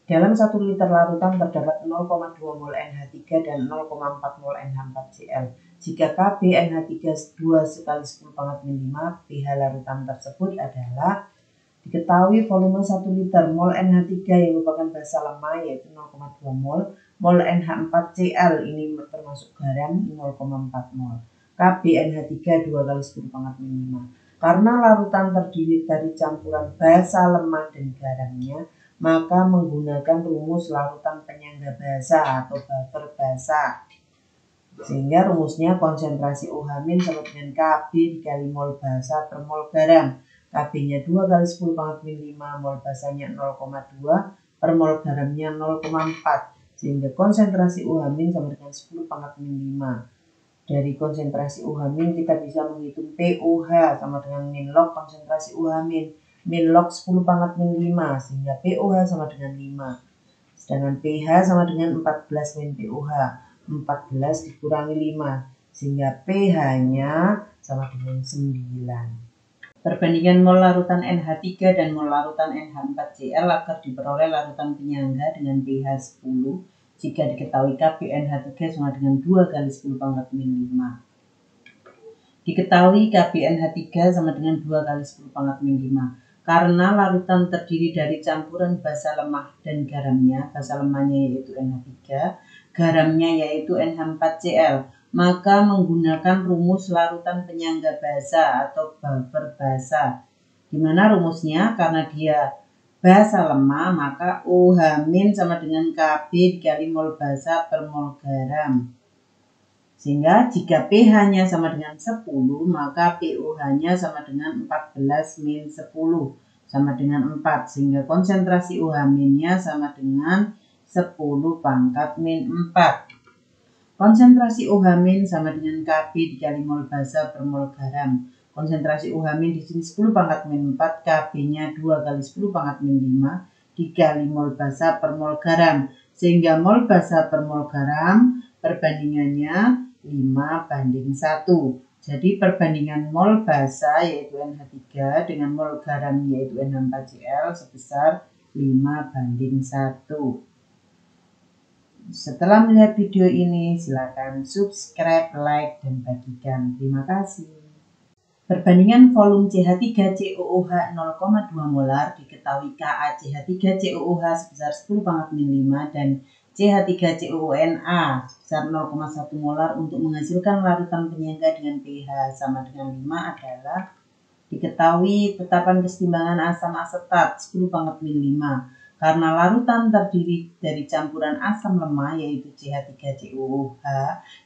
Dalam 1 liter larutan terdapat 0,2 mol NH3 dan 0,4 mol NH4Cl. Jika Kb NH3 2 kali 10⁻⁵, pH larutan tersebut adalah diketahui volume 1 liter, mol NH3 yang merupakan basa lemah yaitu 0,2 mol, mol NH4Cl ini termasuk garam 0,4 mol. Kb NH3 2 kali 10⁻⁵. Karena larutan terdiri dari campuran basa lemah dan garamnya, maka menggunakan rumus larutan penyangga basa atau buffer basa. Sehingga rumusnya konsentrasi OH- sama dengan Kb dikali mol basa per mol garam. Kb-nya 2 kali 10⁻⁵, mol basanya 0,2 per mol garamnya 0,4. Sehingga konsentrasi OH- sama dengan 10⁻⁵. Dari konsentrasi OH- kita bisa menghitung POH sama dengan min log konsentrasi OH-. Min log 10⁻⁵, sehingga POH sama dengan 5. Sedangkan pH sama dengan 14 min POH. 14 dikurangi 5, sehingga pH-nya sama dengan 9. Perbandingan mol larutan NH3 dan mol larutan NH4Cl agar diperoleh larutan penyangga dengan pH 10 jika diketahui Kb NH3 sama dengan 2 kali 10⁻⁵. Diketahui Kb NH3 sama dengan 2 kali 10⁻⁵. Karena larutan terdiri dari campuran basa lemah dan garamnya, basa lemahnya yaitu NH3, garamnya yaitu NH4Cl, maka menggunakan rumus larutan penyangga basa atau buffer basa. Dimana rumusnya karena dia basa lemah, maka OH- sama dengan Kb dikali mol basa per mol garam. Sehingga jika pH-nya sama dengan 10, maka POH-nya sama dengan 14 min 10 sama dengan 4. Sehingga konsentrasi OH-nya sama dengan 10 pangkat min 4. Konsentrasi OH- sama dengan Kb dikali mol basa per mol garam. Konsentrasi OH- di sini 10 pangkat min 4, Kb-nya 2 kali 10 pangkat min 5 dikali mol basa per mol garam. Sehingga mol basa per mol garam perbandingannya 5:1. Jadi perbandingan mol basa yaitu NH3 dengan mol garam yaitu NH4Cl sebesar 5:1. Setelah melihat video ini, silakan subscribe, like, dan bagikan. Terima kasih. Perbandingan volume CH3COOH 0,2 molar diketahui KaCH3COOH sebesar 10⁻⁵ dan CH3COONA sebesar 0,1 molar untuk menghasilkan larutan penyangga dengan pH sama dengan 5 adalah diketahui tetapan kesetimbangan asam asetat 10⁻⁵. Karena larutan terdiri dari campuran asam lemah yaitu CH3COOH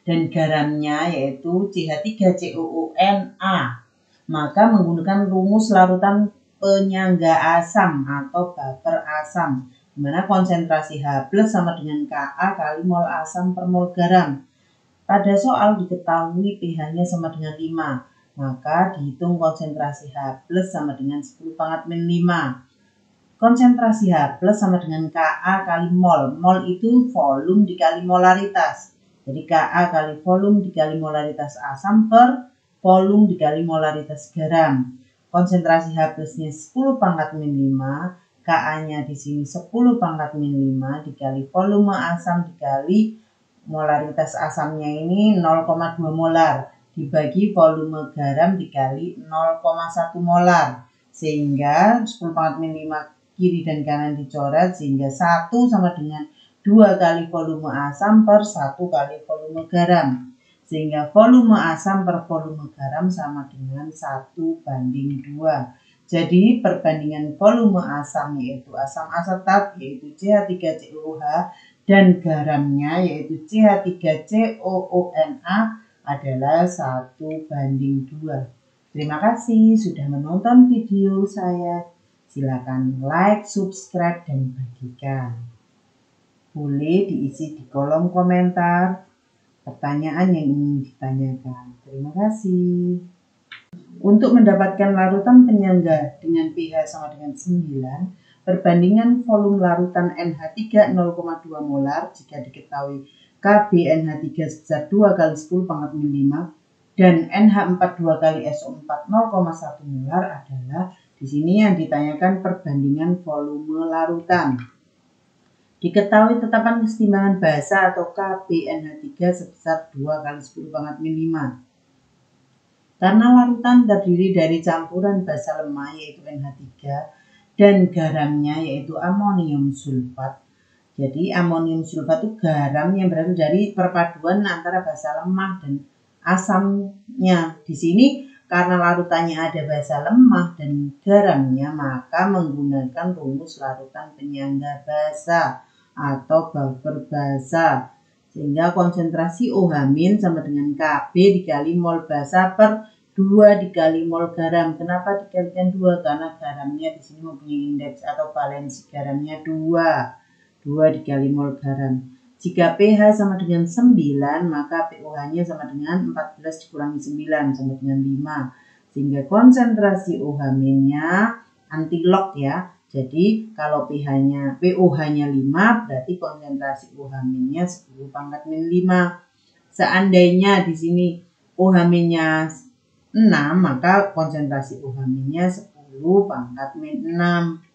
dan garamnya yaitu CH3COONA, maka menggunakan rumus larutan penyangga asam atau buffer asam, di mana konsentrasi H+ sama dengan Ka kali mol asam per mol garam. Pada soal diketahui pH-nya sama dengan 5, maka dihitung konsentrasi H+ sama dengan 10⁻⁵. Konsentrasi H+ sama dengan Ka kali mol. Mol itu volume dikali molaritas. Jadi Ka kali volume dikali molaritas asam per volume dikali molaritas garam. Konsentrasi H+-nya 10⁻⁵, Ka-nya di sini 10⁻⁵ dikali volume asam dikali molaritas asamnya ini 0,2 molar dibagi volume garam dikali 0,1 molar. Sehingga 10⁻⁵ kiri dan kanan dicoret sehingga 1 sama dengan 2 kali volume asam per 1 kali volume garam. Sehingga volume asam per volume garam sama dengan 1:2. Jadi perbandingan volume asam yaitu asam asetat yaitu CH3COOH dan garamnya yaitu CH3COONA adalah 1:2. Terima kasih sudah menonton video saya. Silakan like, subscribe, dan bagikan. Boleh diisi di kolom komentar pertanyaan yang ingin ditanyakan. Terima kasih. Untuk mendapatkan larutan penyangga dengan pH sama dengan 9, perbandingan volume larutan NH3 0,2 molar jika diketahui Kb NH3 sebesar 2 kali 10⁻⁵ dan NH4 2 kali SO4 0,1 molar adalah di sini yang ditanyakan perbandingan volume larutan. Diketahui tetapan kesetimbangan basa atau KBNH3 sebesar 2 kali 10 pangkat min 5. Karena larutan terdiri dari campuran basa lemah yaitu NH3 dan garamnya yaitu amonium sulfat. Jadi amonium sulfat itu garam yang berasal dari perpaduan antara basa lemah dan asamnya. Di sini karena larutannya ada basa lemah dan garamnya, maka menggunakan rumus larutan penyangga basa atau buffer basa, sehingga konsentrasi OH- sama dengan Kb dikali mol basa per 2 dikali mol garam. Kenapa dikalikan 2? Karena garamnya di sini mempunyai indeks atau valensi garamnya 2 dikali mol garam. Jika pH sama dengan 9, maka pOH-nya sama dengan 14 dikurangi 9 sama dengan 5. Sehingga konsentrasi OH-nya anti-log ya. Jadi kalau pH-nya pOH-nya 5, berarti konsentrasi OH-nya 10 pangkat min 5. Seandainya di sini OH-nya 6, maka konsentrasi OH-nya 10 pangkat min 6.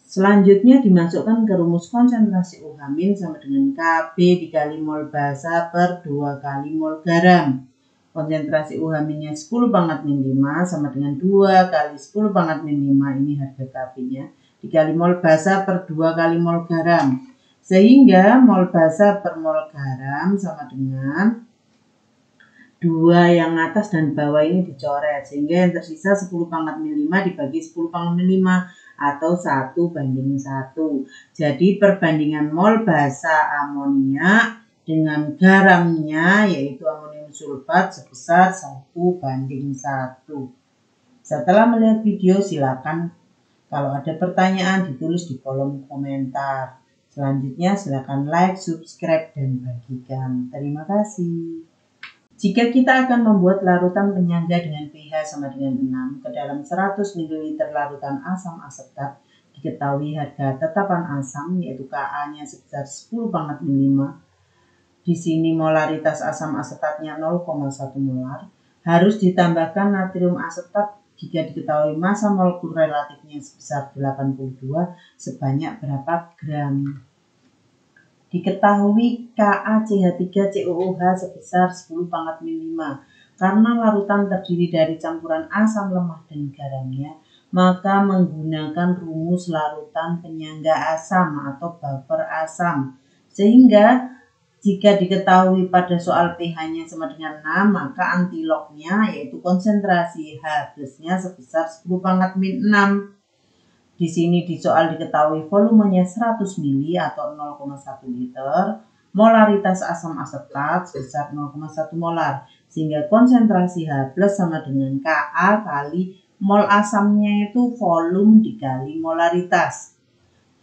Selanjutnya dimasukkan ke rumus konsentrasi OH- sama dengan Kb dikali mol basa per 2 kali mol garam. Konsentrasi OH-nya 10 pangkat min 5 sama dengan 2 kali 10 pangkat min 5, ini harga Kb-nya, dikali mol basa per 2 kali mol garam. Sehingga mol basa per mol garam sama dengan 2 yang atas dan bawah ini dicoret. Sehingga yang tersisa 10 pangkat min 5 dibagi 10 pangkat min 5 atau 1:1. Jadi perbandingan mol basa amonia dengan garamnya yaitu amonium sulfat sebesar 1:1. Setelah melihat video silakan kalau ada pertanyaan ditulis di kolom komentar. Selanjutnya silakan like, subscribe, dan bagikan. Terima kasih. Jika kita akan membuat larutan penyangga dengan pH sama dengan 6 ke dalam 100 ml larutan asam asetat, diketahui harga tetapan asam yaitu Ka-nya sebesar 10 pangkat min 5. Di sini molaritas asam asetatnya 0,1 molar. Harus ditambahkan natrium asetat jika diketahui massa molekul relatifnya sebesar 82 sebanyak berapa gram. Diketahui KaCH3COOH sebesar 10 pangkat min 5. Karena larutan terdiri dari campuran asam lemah dan garamnya, maka menggunakan rumus larutan penyangga asam atau buffer asam. Sehingga jika diketahui pada soal pH-nya sama dengan 6, maka antilognya yaitu konsentrasi H+-nya sebesar 10 pangkat min 6. Di sini di soal diketahui volumenya 100 ml atau 0,1 liter, molaritas asam asetat sebesar 0,1 molar, sehingga konsentrasi H+ sama dengan Ka kali mol asamnya itu volume dikali molaritas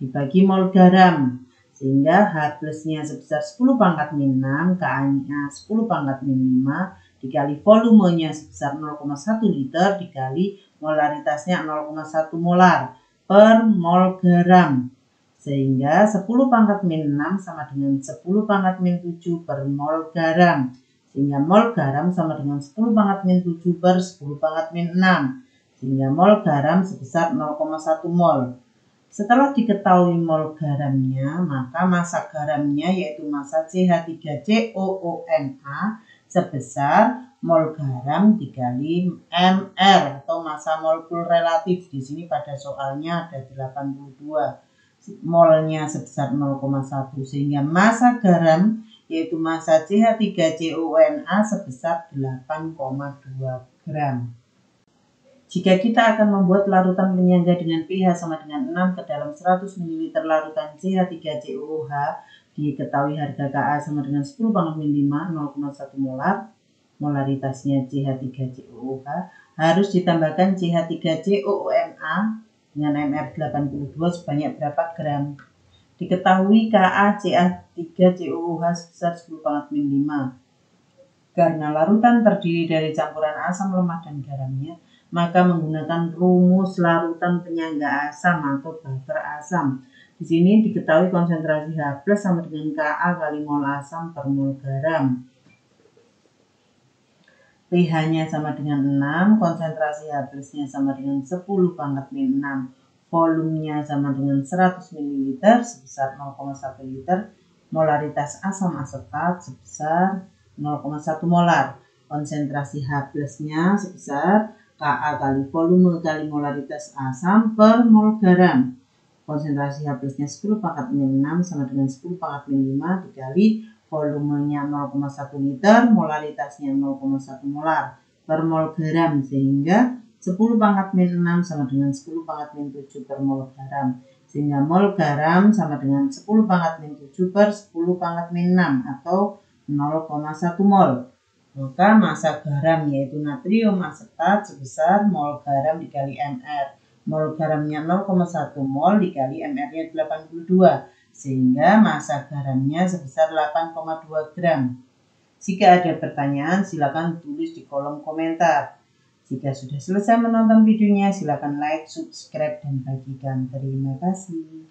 dibagi mol garam, sehingga H+-nya sebesar 10 pangkat min 6, Ka-nya 10 pangkat min 5 dikali volumenya sebesar 0,1 liter dikali molaritasnya 0,1 molar per mol garam, sehingga 10 pangkat min 6 sama dengan 10 pangkat min 7 per mol garam, sehingga mol garam sama dengan 10 pangkat min 7 per 10 pangkat min 6, sehingga mol garam sebesar 0,1 mol. Setelah diketahui mol garamnya, maka massa garamnya yaitu massa CH3COONA sebesar mol garam dikali mR atau massa molekul relatif. Di sini pada soalnya ada 82. Molnya sebesar 0,1 sehingga massa garam yaitu massa CH3COONA sebesar 8,2 gram. Jika kita akan membuat larutan penyangga dengan pH sama dengan 6 ke dalam 100 ml larutan CH3COOH, diketahui harga Ka sama dengan 10 pangkat min 5, 0,1 molar. Molaritasnya CH3COOH harus ditambahkan CH3COONA dengan mR 82 sebanyak berapa gram. Diketahui KaCH3COOH sebesar 10 pangkat min 5. Karena larutan terdiri dari campuran asam lemah dan garamnya, maka menggunakan rumus larutan penyangga asam atau buffer asam. Di sini diketahui konsentrasi H+ sama dengan Ka kali mol asam per mol garam. pH-nya sama dengan 6, konsentrasi H+-nya sama dengan 10 pangkat min 6, volumenya sama dengan 100 ml sebesar 0,1 liter, molaritas asam asetat sebesar 0,1 molar. Konsentrasi H plusnya sebesar Ka kali volume kali molaritas asam per mol garam. Konsentrasi H plusnya 10 pangkat min 6 sama dengan 10 pangkat min 5 dikali volumenya 0,1 liter, molaritasnya 0,1 molar per mol garam, sehingga 10 pangkat min 6 sama dengan 10 pangkat min 7 per mol garam. Sehingga mol garam sama dengan 10 pangkat min 7 per 10 pangkat min 6 atau 0,1 mol. Maka massa garam yaitu natrium asetat sebesar mol garam dikali Mr. Mol garamnya 0,1 mol dikali Mr-nya 82. Sehingga massa garamnya sebesar 8,2 gram. Jika ada pertanyaan silakan tulis di kolom komentar. Jika sudah selesai menonton videonya silakan like, subscribe, dan bagikan. Terima kasih.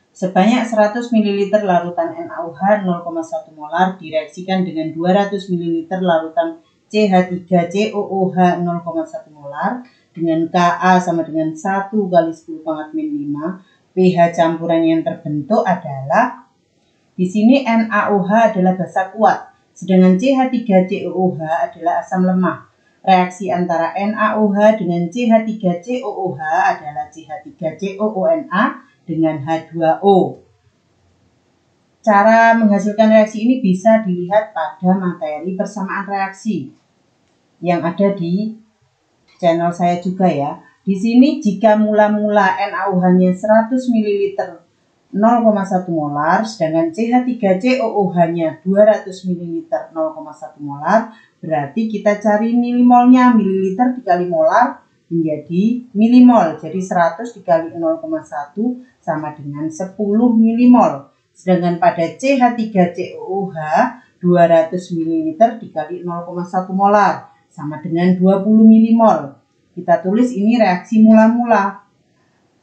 Sebanyak 100 ml larutan NaOH 0,1 molar direaksikan dengan 200 ml larutan CH3COOH 0,1 molar dengan Ka sama dengan 1 kali 10 pangkat min 5. pH campuran yang terbentuk adalah, di sini NaOH adalah basa kuat, sedangkan CH3COOH adalah asam lemah. Reaksi antara NaOH dengan CH3COOH adalah CH3COONA dengan H2O. Cara menghasilkan reaksi ini bisa dilihat pada materi persamaan reaksi yang ada di channel saya juga ya. Di sini jika mula-mula NaOH-nya 100 ml 0,1 molar, sedangkan CH3COOH-nya 200 ml 0,1 molar, berarti kita cari milimolnya, mililiter dikali molar menjadi milimol. Jadi 100 dikali 0,1 sama dengan 10 milimol. Sedangkan pada CH3COOH 200 ml dikali 0,1 molar sama dengan 20 milimol. Kita tulis ini reaksi mula-mula.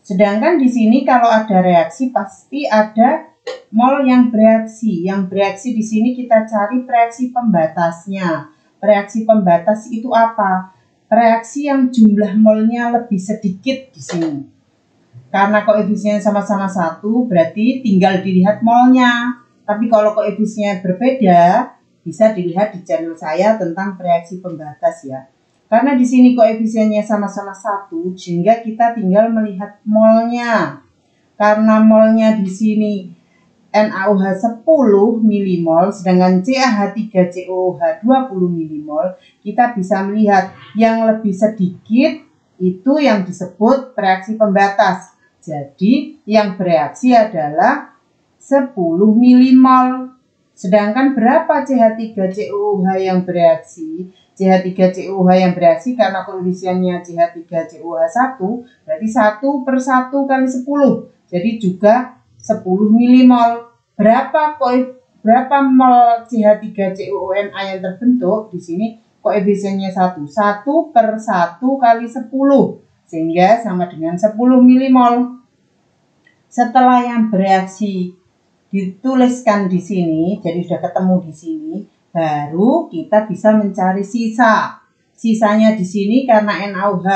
Sedangkan di sini kalau ada reaksi pasti ada mol yang bereaksi. Yang bereaksi di sini kita cari reaksi pembatasnya. Reaksi pembatas itu apa? Reaksi yang jumlah molnya lebih sedikit di sini. Karena koefisiennya sama-sama 1, berarti tinggal dilihat molnya. Tapi kalau koefisiennya berbeda, bisa dilihat di channel saya tentang reaksi pembatas ya. Karena di sini koefisiennya sama-sama 1, sehingga kita tinggal melihat molnya. Karena molnya di sini NaOH 10 milimol, sedangkan CH3COOH 20 milimol, kita bisa melihat yang lebih sedikit itu yang disebut reaksi pembatas. Jadi yang bereaksi adalah 10 milimol. Sedangkan berapa CH3COOH yang bereaksi? CH3COOH yang bereaksi karena koefisiennya CH3COOH 1, berarti 1 per 1 kali 10. Jadi juga 10 milimol. Berapa mol CH3COONA yang terbentuk? Di sini koefisiennya 1. 1 per 1 kali 10. Sehingga sama dengan 10 milimol. Setelah yang bereaksi dituliskan di sini, jadi sudah ketemu di sini, baru kita bisa mencari sisa. Sisanya di sini karena NaOH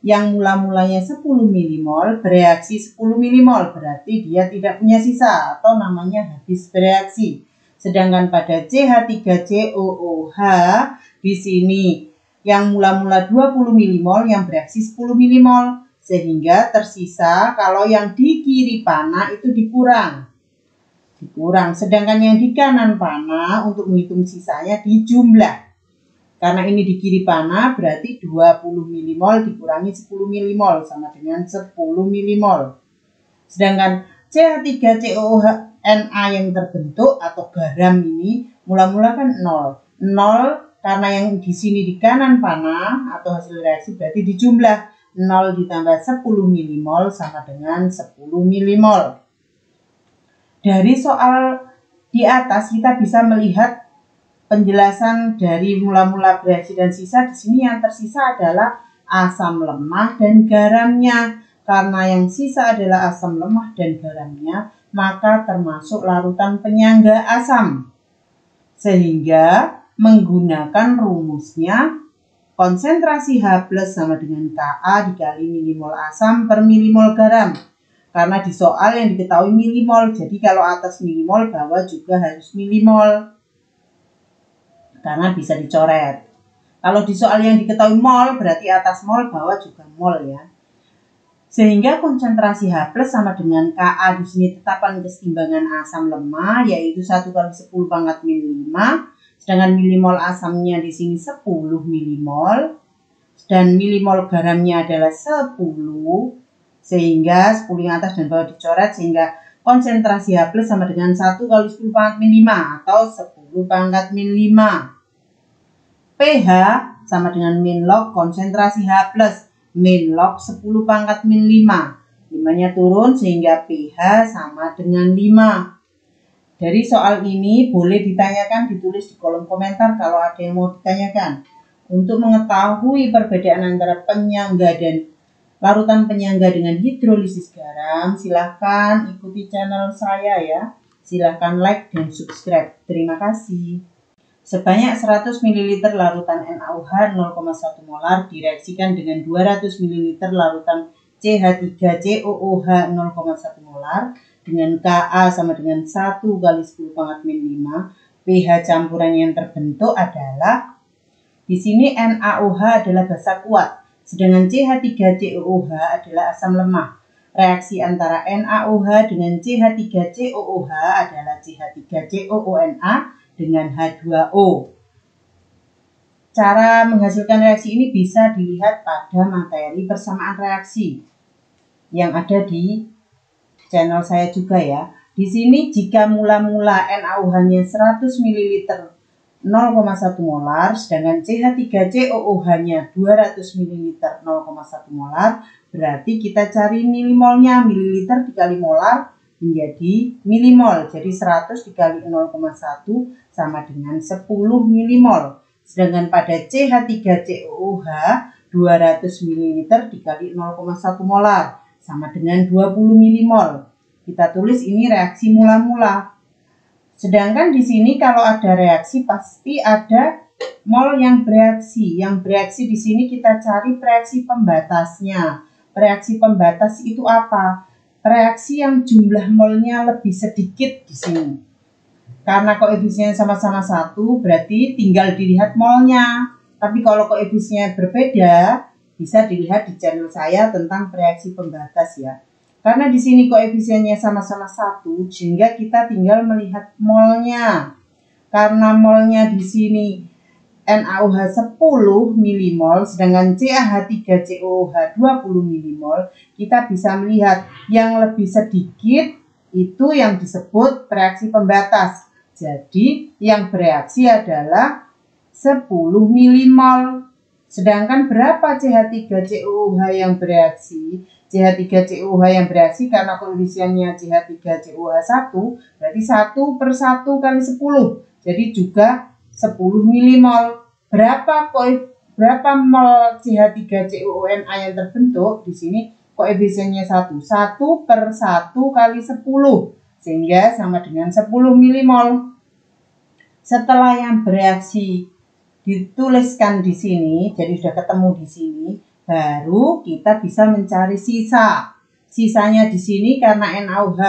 yang mula-mulanya 10 milimol bereaksi 10 milimol, berarti dia tidak punya sisa atau namanya habis bereaksi. Sedangkan pada CH3COOH di sini yang mula-mula 20 milimol yang bereaksi 10 milimol, sehingga tersisa kalau yang di kiri panah itu dikurang. Sedangkan yang di kanan panah untuk menghitung sisanya dijumlah. Karena ini di kiri panah berarti 20 milimol dikurangi 10 milimol sama dengan 10 milimol. Sedangkan CH3COONA yang terbentuk atau garam ini mula-mula kan 0. 0 karena yang di sini di kanan panah atau hasil reaksi berarti dijumlah. 0 ditambah 10 milimol sama dengan 10 milimol. Dari soal di atas kita bisa melihat penjelasan dari mula-mula bereaksi dan sisa. Di sini yang tersisa adalah asam lemah dan garamnya. Karena yang sisa adalah asam lemah dan garamnya, maka termasuk larutan penyangga asam. Sehingga menggunakan rumusnya konsentrasi H+ sama dengan Ka dikali milimol asam per milimol garam. Karena di soal yang diketahui milimol, jadi kalau atas milimol, bawah juga harus milimol. Karena bisa dicoret. Kalau di soal yang diketahui mol, berarti atas mol, bawah juga mol ya. Sehingga konsentrasi H+ sama dengan Ka di sini tetapan kesetimbangan asam lemah, yaitu 1 kali 10 pangkat min 5. Sedangkan milimol asamnya di sini 10 milimol. Dan milimol garamnya adalah 10. Sehingga 10 yang atas dan bawah dicoret, sehingga konsentrasi H+ sama dengan 1 kali 10 pangkat min 5 atau 10 pangkat min 5. pH sama dengan min log konsentrasi H+, min log 10 pangkat min 5. 5-nya turun sehingga pH sama dengan 5. Dari soal ini boleh ditanyakan, ditulis di kolom komentar kalau ada yang mau ditanyakan. Untuk mengetahui perbedaan antara penyangga dan larutan penyangga dengan hidrolisis garam, silahkan ikuti channel saya ya. Silahkan like dan subscribe. Terima kasih. Sebanyak 100 ml larutan NaOH 0,1 molar direaksikan dengan 200 ml larutan CH3COOH 0,1 molar dengan Ka sama dengan 1 kali 10 pangkat min 5. pH campuran yang terbentuk adalah, di sini NaOH adalah basa kuat, sedangkan CH3COOH adalah asam lemah. Reaksi antara NaOH dengan CH3COOH adalah CH3COONA dengan H2O. Cara menghasilkan reaksi ini bisa dilihat pada materi persamaan reaksi yang ada di channel saya juga ya. Di sini jika mula-mula NaOH-nya 100 ml 0,1 molar, sedangkan CH3COOH-nya 200 ml 0,1 molar, berarti kita cari milimolnya, mililiter dikali molar menjadi milimol. Jadi 100 dikali 0,1 sama dengan 10 milimol. Sedangkan pada CH3COOH 200 ml dikali 0,1 molar sama dengan 20 milimol. Kita tulis ini reaksi mula-mula. Sedangkan di sini kalau ada reaksi pasti ada mol yang bereaksi. Yang bereaksi di sini kita cari reaksi pembatasnya. Reaksi pembatas itu apa? Reaksi yang jumlah molnya lebih sedikit di sini. Karena koefisiennya sama-sama 1, berarti tinggal dilihat molnya. Tapi kalau koefisiennya berbeda, bisa dilihat di channel saya tentang reaksi pembatas ya. Karena di sini koefisiennya sama-sama 1, sehingga kita tinggal melihat molnya. Karena molnya di sini NaOH 10 milimol, sedangkan CH3COOH 20 milimol, kita bisa melihat yang lebih sedikit itu yang disebut reaksi pembatas. Jadi yang bereaksi adalah 10 milimol. Sedangkan berapa CH3COOH yang bereaksi? CH3COOH yang bereaksi karena koefisiennya CH3COOH 1, berarti 1 per 1 kali 10. Jadi juga 10 milimol. Berapa mol CH3COONA yang terbentuk? Di sini koefisiennya 1. 1 per 1 kali 10. Sehingga sama dengan 10 milimol. Setelah yang bereaksi dituliskan di sini, jadi sudah ketemu di sini, baru kita bisa mencari sisa. Sisanya di sini karena NaOH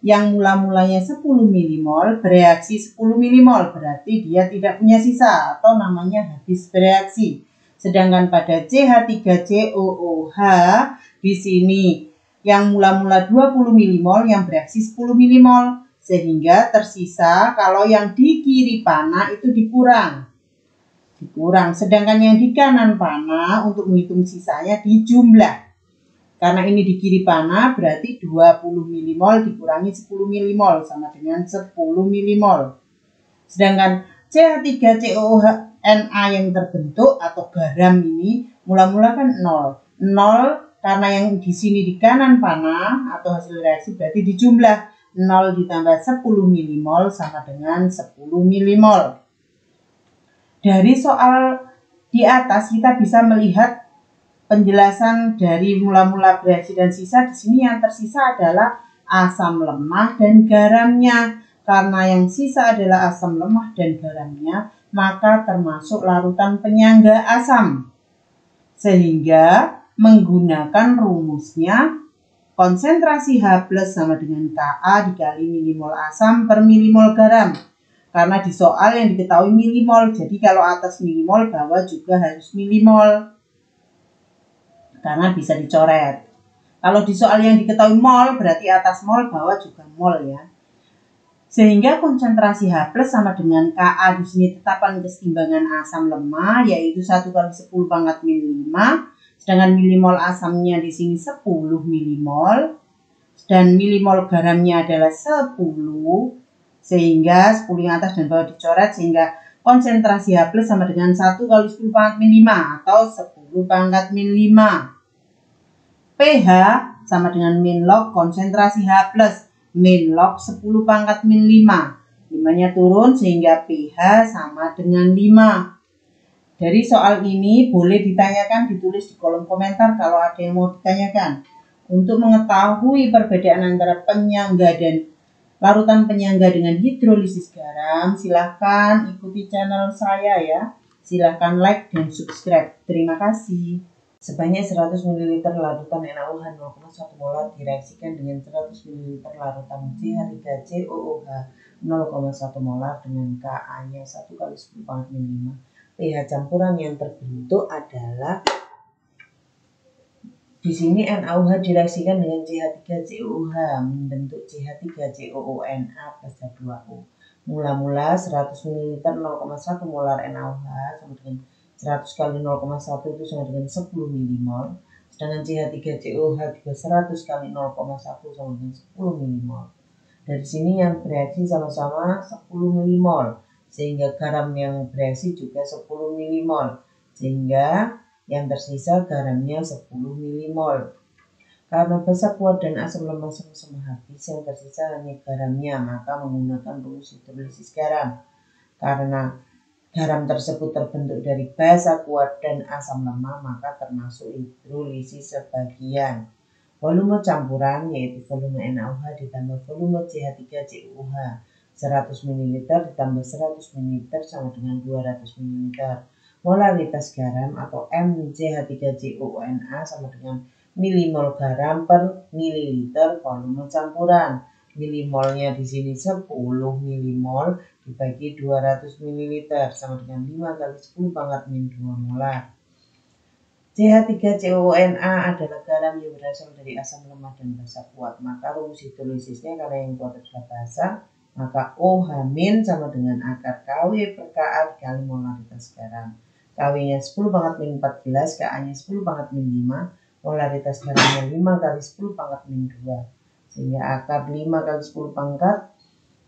yang mula-mulanya 10 milimol bereaksi 10 milimol, berarti dia tidak punya sisa atau namanya habis bereaksi. Sedangkan pada CH3COOH di sini yang mula-mula 20 milimol yang bereaksi 10 milimol, sehingga tersisa kalau yang di kiri panah itu dikurang. Sedangkan yang di kanan panah untuk menghitung sisanya dijumlah. Karena ini di kiri panah berarti 20 milimol dikurangi 10 milimol sama dengan 10 milimol. Sedangkan CH3COONA yang terbentuk atau garam ini mula-mula kan 0. 0 karena yang di sini di kanan panah atau hasil reaksi berarti dijumlah. 0 ditambah 10 milimol sama dengan 10 milimol. Dari soal di atas kita bisa melihat penjelasan dari mula-mula bereaksi dan sisa. Di sini yang tersisa adalah asam lemah dan garamnya. Karena yang sisa adalah asam lemah dan garamnya, maka termasuk larutan penyangga asam. Sehingga menggunakan rumusnya konsentrasi H+ sama dengan Ka dikali milimol asam per milimol garam. Karena di soal yang diketahui milimol, jadi kalau atas milimol, bawah juga harus milimol. Karena bisa dicoret. Kalau di soal yang diketahui mol, berarti atas mol, bawah juga mol ya. Sehingga konsentrasi H+ sama dengan Ka di sini tetapan keseimbangan asam lemah, yaitu 1 kali 10 pangkat min 5. Sedangkan milimol asamnya di sini 10 milimol. Dan milimol garamnya adalah 10. Sehingga 10 yang atas dan bawah dicoret, sehingga konsentrasi H+ sama dengan 1 kali 10 pangkat min 5 atau 10 pangkat min 5. pH sama dengan min log konsentrasi H+, min log 10 pangkat min 5. 5-nya turun sehingga pH sama dengan 5. Dari soal ini boleh ditanyakan, ditulis di kolom komentar kalau ada yang mau ditanyakan. Untuk mengetahui perbedaan antara penyangga dan larutan penyangga dengan hidrolisis garam, silahkan ikuti channel saya ya. Silahkan like dan subscribe. Terima kasih. Sebanyak 100 ml larutan NaOH 0,1 molar direaksikan dengan 100 ml larutan CH3COOH 0,1 molar dengan Ka-nya 1 kali 10 pangkat min 5. pH campuran yang terbentuk adalah di sini NaOH direaksikan dengan CH3COOH membentuk CH3COONA plus H2O. Mula-mula 100 ml 0,1 molar NaOH sama dengan 100 kali 0,1 itu sama dengan 10 milimol. Sedangkan CH3COOH juga 100 kali 0,1 sama dengan 10 milimol. Dari sini yang bereaksi sama-sama 10 milimol. Sehingga garam yang bereaksi juga 10 milimol. Sehingga yang tersisa garamnya 10 milimol. Karena basa kuat dan asam lemah sama-sama habis, yang tersisa hanya garamnya, maka menggunakan rumus hidrolisis garam. Karena garam tersebut terbentuk dari basa kuat dan asam lemah, maka termasuk hidrolisis sebagian. Volume campuran yaitu volume NaOH ditambah volume CH3COOH 100 ml ditambah 100 ml sama dengan 200 ml. Molaritas garam atau MCH3COONA sama dengan milimol garam per mililiter volume campuran. Milimolnya di sini 10 milimol dibagi 200 ml sama dengan 5 kali 10 pangkat min 2 molar. CH3COONA adalah garam yang berasal dari asam lemah dan basa kuat. Maka rumus hidrolisisnya karena yang kuat adalah basa, maka OH- sama dengan akar KW per Ka dikali molaritas garam. KW-nya 10 pangkat min 14, Ka-nya 10 pangkat min 5, molaritas garamnya 5 kali 10 pangkat min 2. Sehingga akar 5 kali 10 pangkat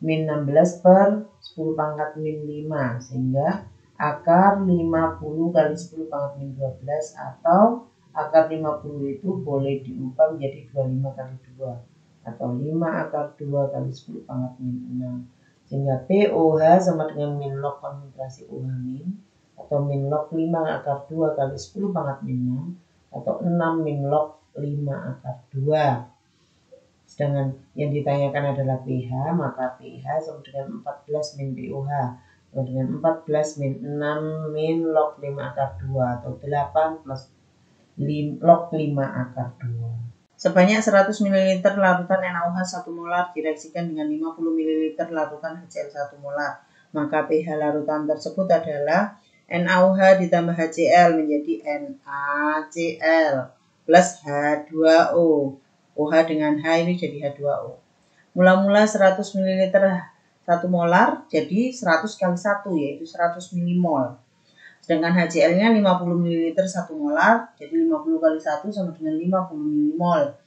min 16 per 10 pangkat min 5. Sehingga akar 50 kali 10 pangkat min 12 atau akar 50 itu boleh diubah menjadi 25 kali 2. Atau 5 akar 2 kali 10 pangkat min 6. Sehingga POH sama dengan min log konsentrasi OH min atau min log 5 akar 2 kali 10 pangkat min 6 atau 6 min log 5 akar 2. Sedangkan yang ditanyakan adalah pH, maka pH sama dengan 14 min POH sama dengan 14 min 6 min log 5 akar 2 atau 8 plus log 5 akar 2. Sebanyak 100 ml larutan NaOH 1 molar direaksikan dengan 50 ml larutan HCl 1 molar. Maka pH larutan tersebut adalah NaOH ditambah HCl menjadi NaCl plus H2O. OH dengan H ini jadi H2O. Mula-mula 100 ml 1 molar jadi 100 kali 1 yaitu 100 milimol. Sedangkan HCl-nya 50 ml 1 molar jadi 50 kali 1 sama dengan 50 milimol.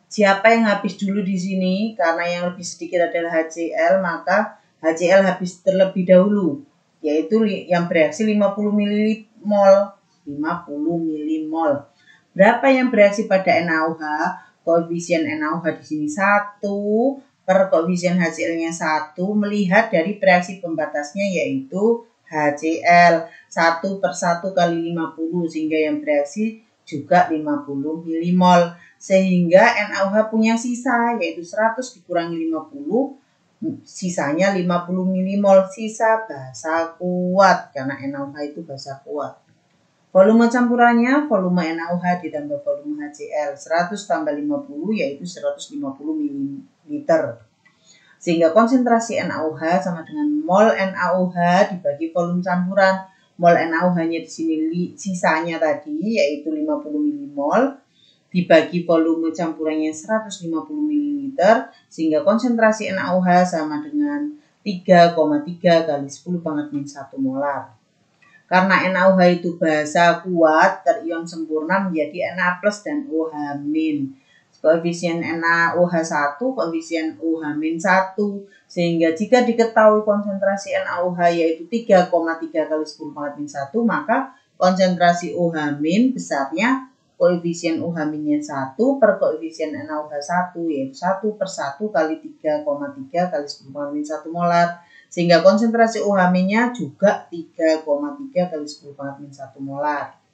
Siapa yang habis dulu di sini? Karena yang lebih sedikit adalah HCl, maka HCl habis terlebih dahulu, yaitu yang bereaksi 50 milimol. 50 milimol. Berapa yang bereaksi pada NaOH? Koefisien NaOH di sini 1 per koefisien HCl-nya 1 melihat dari reaksi pembatasnya yaitu HCl 1 per 1 kali 50 sehingga yang bereaksi juga 50 milimol. Sehingga NaOH punya sisa yaitu 100 dikurangi 50 sisanya 50 milimol, sisa basa kuat karena NaOH itu basa kuat. Volume campurannya volume NaOH ditambah volume HCl 100 tambah 50 yaitu 150 ml. Sehingga konsentrasi NaOH sama dengan mol NaOH dibagi volume campuran. Mol NaOH-nya di sini sisanya tadi yaitu 50 milimol dibagi volume campurannya 150 ml sehingga konsentrasi NaOH sama dengan 3,3 kali 10⁻⁻⁴ molar. Karena NaOH itu basa kuat, terion sempurna menjadi Na+ dan OH-. Koefisien NaOH 1, koefisien OH-1 sehingga jika diketahui konsentrasi NaOH yaitu 3,3 kali 10⁻⁻⁴ maka konsentrasi OH- besarnya koefisien OH-nya 1 per koefisien NaOH 1 yaitu 1/1 kali 3,3 kali 10⁻⁻⁴ molar sehingga konsentrasi OH-nya juga 3,3 kali 10⁻⁻⁴ molar.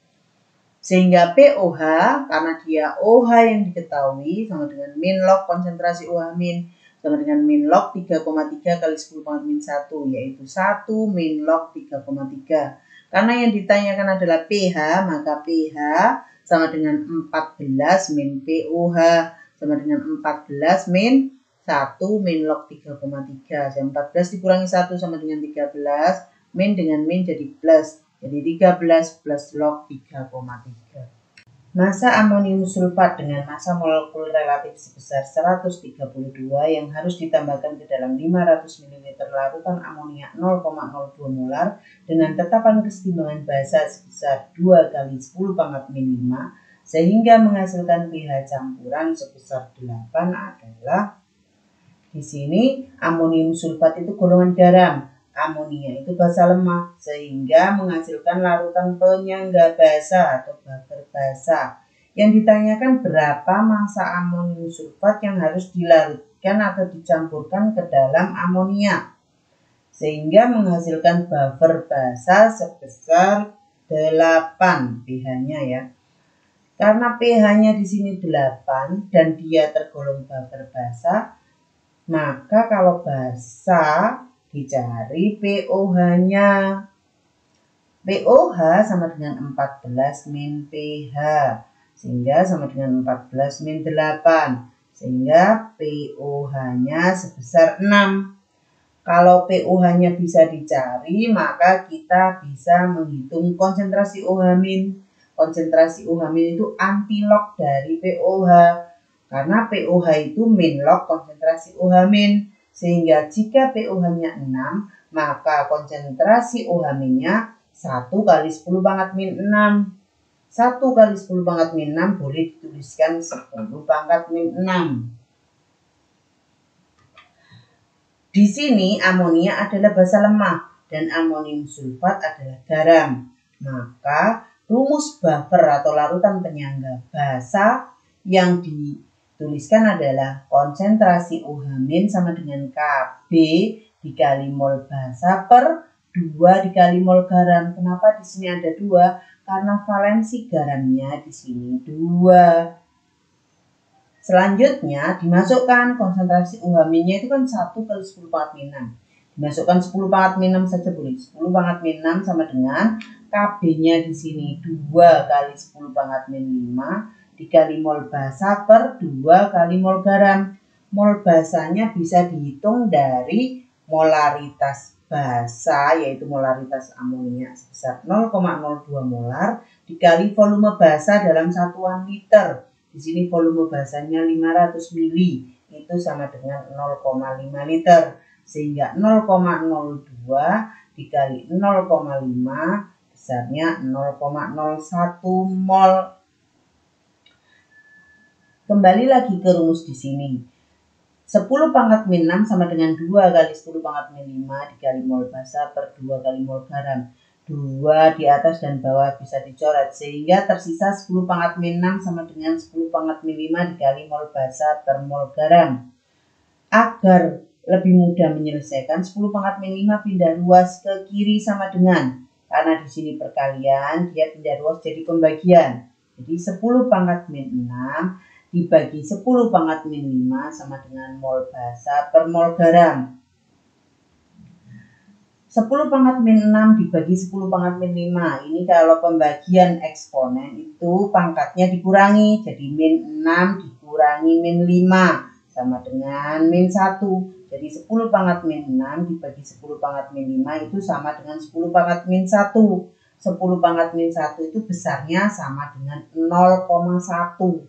Sehingga POH karena dia OH yang diketahui sama dengan min log konsentrasi OH- sama dengan min log 3,3 kali 10⁻⁻⁴ yaitu 1 min log 3,3. Karena yang ditanyakan adalah pH maka pH sama dengan 14 min POH sama dengan 14 min 1 min log 3,3. 14 dikurangi 1 sama dengan 13. Min dengan min jadi plus. Jadi 13 plus log 3,3. Massa amonium sulfat dengan massa molekul relatif sebesar 132 yang harus ditambahkan ke dalam 500 ml larutan amonia 0,02 molar dengan tetapan kesetimbangan basa sebesar 2 kali 10⁻⁵ sehingga menghasilkan pH campuran sebesar 8 adalah di sini amonium sulfat itu golongan garam, amonia itu basa lemah sehingga menghasilkan larutan penyangga basa atau buffer basa. Yang ditanyakan berapa massa amonium sulfat yang harus dilarutkan atau dicampurkan ke dalam amonia sehingga menghasilkan buffer basa sebesar 8 pH-nya ya. Karena pH-nya di sini 8 dan dia tergolong buffer basa, maka kalau basa dicari POH-nya. POH sama dengan 14 min pH sehingga sama dengan 14 min 8 sehingga POH-nya sebesar 6. Kalau POH-nya bisa dicari maka kita bisa menghitung konsentrasi OH-. Konsentrasi OH- itu anti log dari POH. Karena POH itu min log konsentrasi OH- sehingga jika POH-nya 6 maka konsentrasi OH-nya 1 kali 10⁻⁻⁶. 1 kali 10⁻⁻⁶ boleh dituliskan 10⁻⁻⁶. Di sini amonia adalah basa lemah dan amonium sulfat adalah garam. Maka rumus buffer atau larutan penyangga basa yang dituliskan adalah konsentrasi OH- sama dengan Kb dikali mol basa per 2 dikali mol garam. Kenapa di sini ada 2? Karena valensi garamnya di sini 2. Selanjutnya dimasukkan konsentrasi OH-nya itu kan 1 kali 10⁻⁻⁶. Dimasukkan 10⁻⁻⁶ saja boleh. 10⁻⁻⁶ sama dengan Kb-nya di sini 2 kali 10⁻⁵ dikali mol basa per 2 kali mol garam. Mol basanya bisa dihitung dari molaritas basa yaitu molaritas amonia sebesar 0,02 molar dikali volume basa dalam satuan liter. Di sini volume basanya 500 ml itu sama dengan 0,5 liter sehingga 0,02 dikali 0,5 besarnya 0,01 mol. Kembali lagi ke rumus di sini. 10⁻⁻⁶ sama dengan 2 kali 10⁻⁵ dikali mol basa per 2 kali mol garam. 2 di atas dan bawah bisa dicoret sehingga tersisa 10⁻⁻⁶ sama dengan 10⁻⁵ dikali mol basa per mol garam. Agar lebih mudah menyelesaikan 10⁻⁻⁵ pindah ruas ke kiri sama dengan karena di sini perkalian dia pindah ruas jadi pembagian. Jadi 10⁻⁻⁶ dibagi 10 pangkat min 5 sama dengan mol basa per mol garam. 10 pangkat min 6 dibagi 10 pangkat min 5. Ini kalau pembagian eksponen itu pangkatnya dikurangi. Jadi min 6 dikurangi min 5 sama dengan min 1. Jadi 10 pangkat min 6 dibagi 10 pangkat min 5 itu sama dengan 10 pangkat min 1. 10 pangkat min 1 itu besarnya sama dengan 0,1.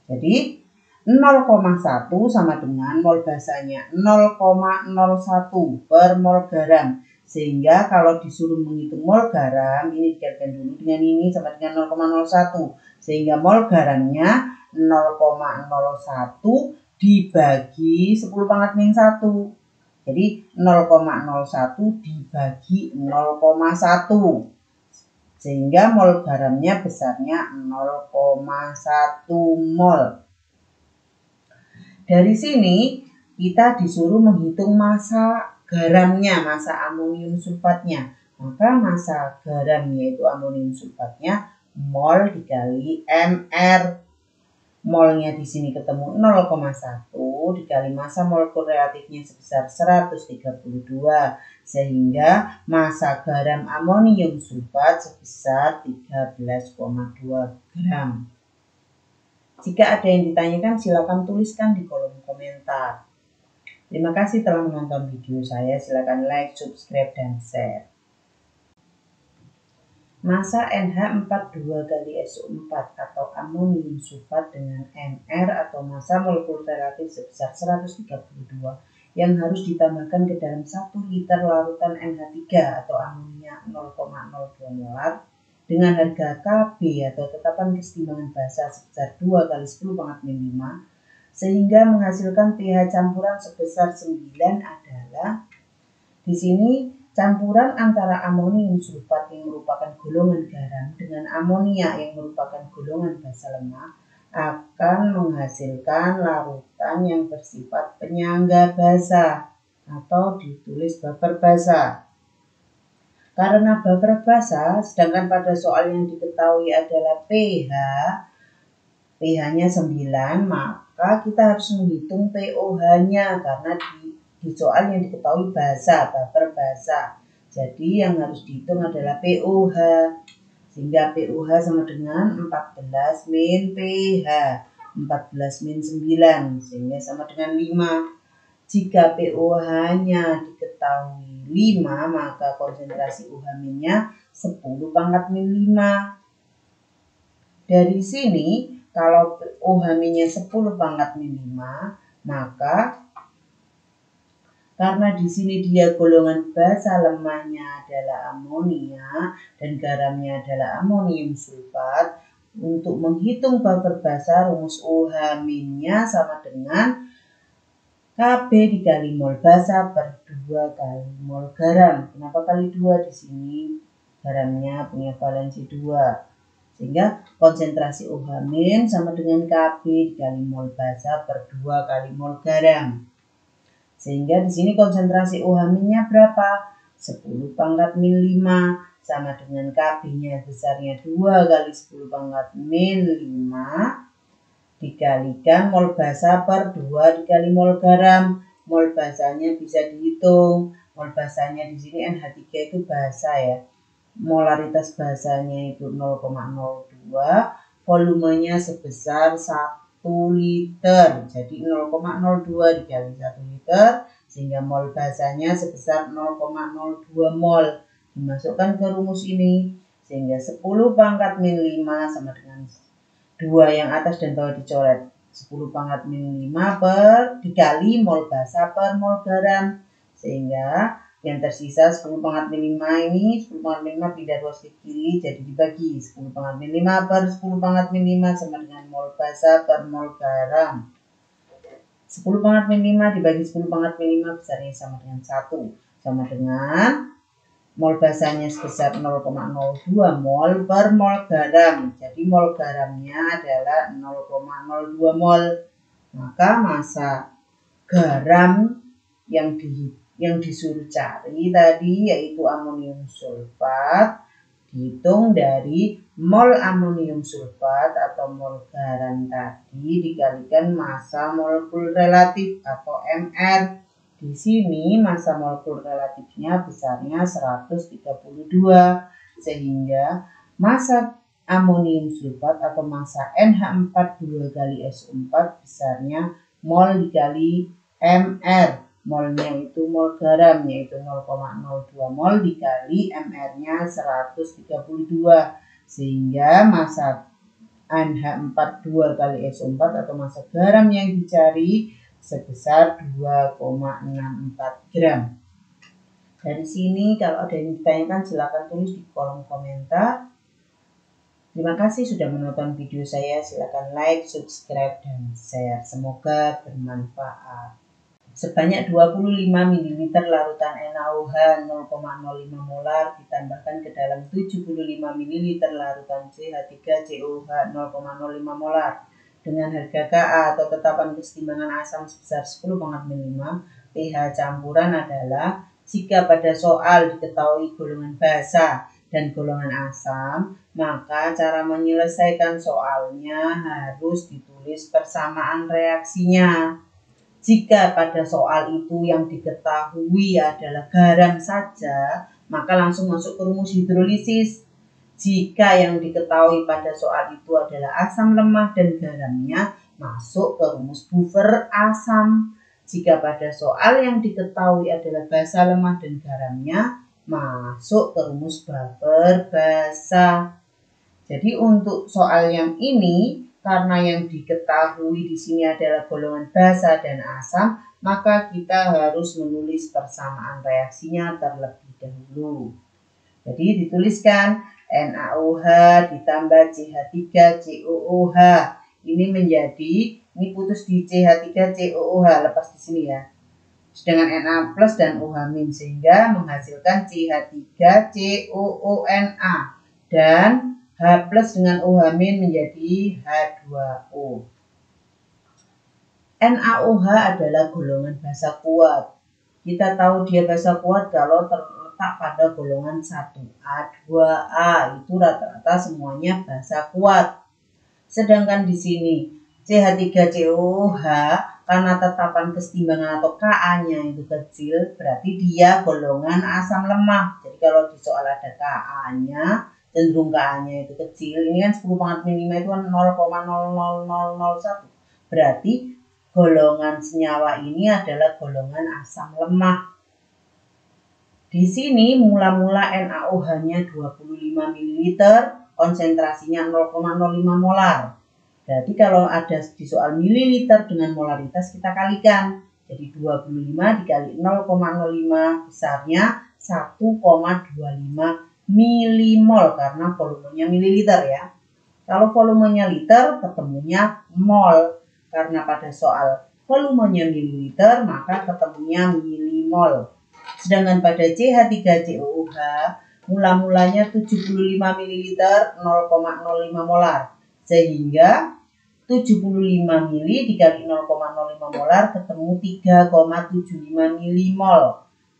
Jadi 0,1 sama dengan mol basanya 0,01 per mol garam. Sehingga kalau disuruh menghitung mol garam, ini dikaitkan dulu dengan ini sama dengan 0,01. Sehingga mol garamnya 0,01 dibagi 10 pangkat min 1. Jadi 0,01 dibagi 0,1. Sehingga mol garamnya besarnya 0,1 mol. Dari sini kita disuruh menghitung massa garamnya, massa amonium sulfatnya. Maka massa garam yaitu amonium sulfatnya mol dikali mR. Molnya di sini ketemu 0,1 dikali massa molekul reaktifnya sebesar 132 sehingga massa garam amonium sulfat sebesar 13,2 gram. Jika ada yang ditanyakan silakan tuliskan di kolom komentar. Terima kasih telah menonton video saya. Silakan like, subscribe, dan share. Massa NH42 kali SO4 atau amonium sulfat dengan Mr atau massa molekul relatif sebesar 132 yang harus ditambahkan ke dalam 1 liter larutan NH3 atau amonia 0,02 molar dengan harga Kb atau tetapan kesetimbangan basa sebesar 2 kali 10 pangkat min 5 sehingga menghasilkan pH campuran sebesar 9 adalah di sini campuran antara amonium sulfat yang merupakan golongan garam dengan amonia yang merupakan golongan basa lemah akan menghasilkan larutan yang bersifat penyangga basa atau ditulis baper basa. Karena baper basa, sedangkan pada soal yang diketahui adalah pH-nya 9, maka kita harus menghitung pOH-nya karena di soal yang diketahui basa, baper basa. Jadi yang harus dihitung adalah pOH. Sehingga pOH sama dengan 14 min pH. 14 min 9. Sehingga sama dengan 5. Jika pOH-nya diketahui 5, maka konsentrasi OH-nya 10 pangkat min 5. Dari sini, kalau OH-nya 10 pangkat min 5, maka karena di sini dia golongan basa lemahnya adalah amonia dan garamnya adalah amonium sulfat, untuk menghitung baper basa rumus OH-nya sama dengan Kb dikali mol basa per 2 kali mol garam. Kenapa kali 2 di sini? Garamnya punya valensi 2. Sehingga konsentrasi OH- sama dengan Kb dikali mol basa per 2 kali mol garam. Sehingga di sini konsentrasi OH-nya berapa? 10 pangkat min 5 sama dengan Kb-nya besarnya 2 kali 10 pangkat min 5 dikalikan mol basa per 2 dikali mol garam. Mol basanya bisa dihitung. Mol basanya di sini NH3 itu basa ya. Molaritas basanya itu 0,02, volumenya sebesar 1 liter. Jadi 0,02 dikali 1 liter sehingga mol basanya sebesar 0,02 mol. Dimasukkan ke rumus ini sehingga 10 pangkat min 5 sama dengan 2 yang atas dan bawah dicoret. 10 pangkat min 5 per dikali mol basa per mol garam. Sehingga yang tersisa 10 pangkat min 5 ini 10 pangkat min 5 pindah ruas ke kiri jadi dibagi 10 pangkat min 5 per 10 pangkat min 5 sama dengan mol basa per mol garam. 10 pangkat min 5 dibagi 10 pangkat min 5 besarnya sama dengan 1 sama dengan mol basanya sebesar 0,02 mol per mol garam. Jadi mol garamnya adalah 0,02 mol. Maka massa garam yang disuruh cari tadi yaitu amonium sulfat Dihitung dari mol amonium sulfat atau mol garam tadi dikalikan massa molekul relatif atau MR. Di sini massa molekul relatifnya besarnya 132, sehingga massa amonium sulfat atau massa NH4 2 kali SO4 besarnya mol dikali MR. Molnya itu mol garam, yaitu 0,02 mol dikali MR-nya 132, sehingga massa NH4 2 kali SO4 atau massa garam yang dicari sebesar 2,64 gram. Dari sini kalau ada yang ditanyakan silakan tulis di kolom komentar. Terima kasih sudah menonton video saya. Silakan like, subscribe, dan share. Semoga bermanfaat. Sebanyak 25 ml larutan NaOH 0,05 molar ditambahkan ke dalam 75 ml larutan CH3COOH 0,05 molar dengan harga Ka atau tetapan kesetimbangan asam sebesar 10,5. pH campuran adalah jika pada soal diketahui golongan basa dan golongan asam, maka cara menyelesaikan soalnya harus ditulis persamaan reaksinya. Jika pada soal itu yang diketahui adalah garam saja, maka langsung masuk ke rumus hidrolisis. Jika yang diketahui pada soal itu adalah asam lemah dan garamnya, masuk ke rumus buffer asam. Jika pada soal yang diketahui adalah basa lemah dan garamnya, masuk ke rumus buffer basa. Jadi untuk soal yang ini, karena yang diketahui di sini adalah golongan basa dan asam, maka kita harus menulis persamaan reaksinya terlebih dahulu. Jadi dituliskan NaOH ditambah CH3COOH. Ini ini putus di CH3COOH, lepas di sini ya. Sedangkan Na plus dan OH min sehingga menghasilkan CH3COONA dan H plus dengan OH min menjadi H2O. NaOH adalah golongan basa kuat. Kita tahu dia basa kuat kalau terletak pada golongan 1A, 2A. Itu rata-rata semuanya basa kuat. Sedangkan di sini CH3COOH karena tetapan kesetimbangan atau Ka-nya itu kecil, berarti dia golongan asam lemah. Jadi kalau di soal ada Ka-nya, cenderung Ka-nya itu kecil. Ini kan 10,5 itu kan 0,00001. Berarti golongan senyawa ini adalah golongan asam lemah. Di sini mula-mula NaOH-nya 25 ml, konsentrasinya 0,05 molar. Berarti kalau ada di soal mililiter dengan molaritas kita kalikan. Jadi 25 dikali 0,05 besarnya 1,25 milimol karena volumenya mililiter ya. Kalau volumenya liter ketemunya mol. Karena pada soal volumenya mililiter maka ketemunya milimol. Sedangkan pada CH3COOH mula-mulanya 75 ml 0,05 molar. Sehingga 75 ml dikali 0,05 molar ketemu 3,75 milimol.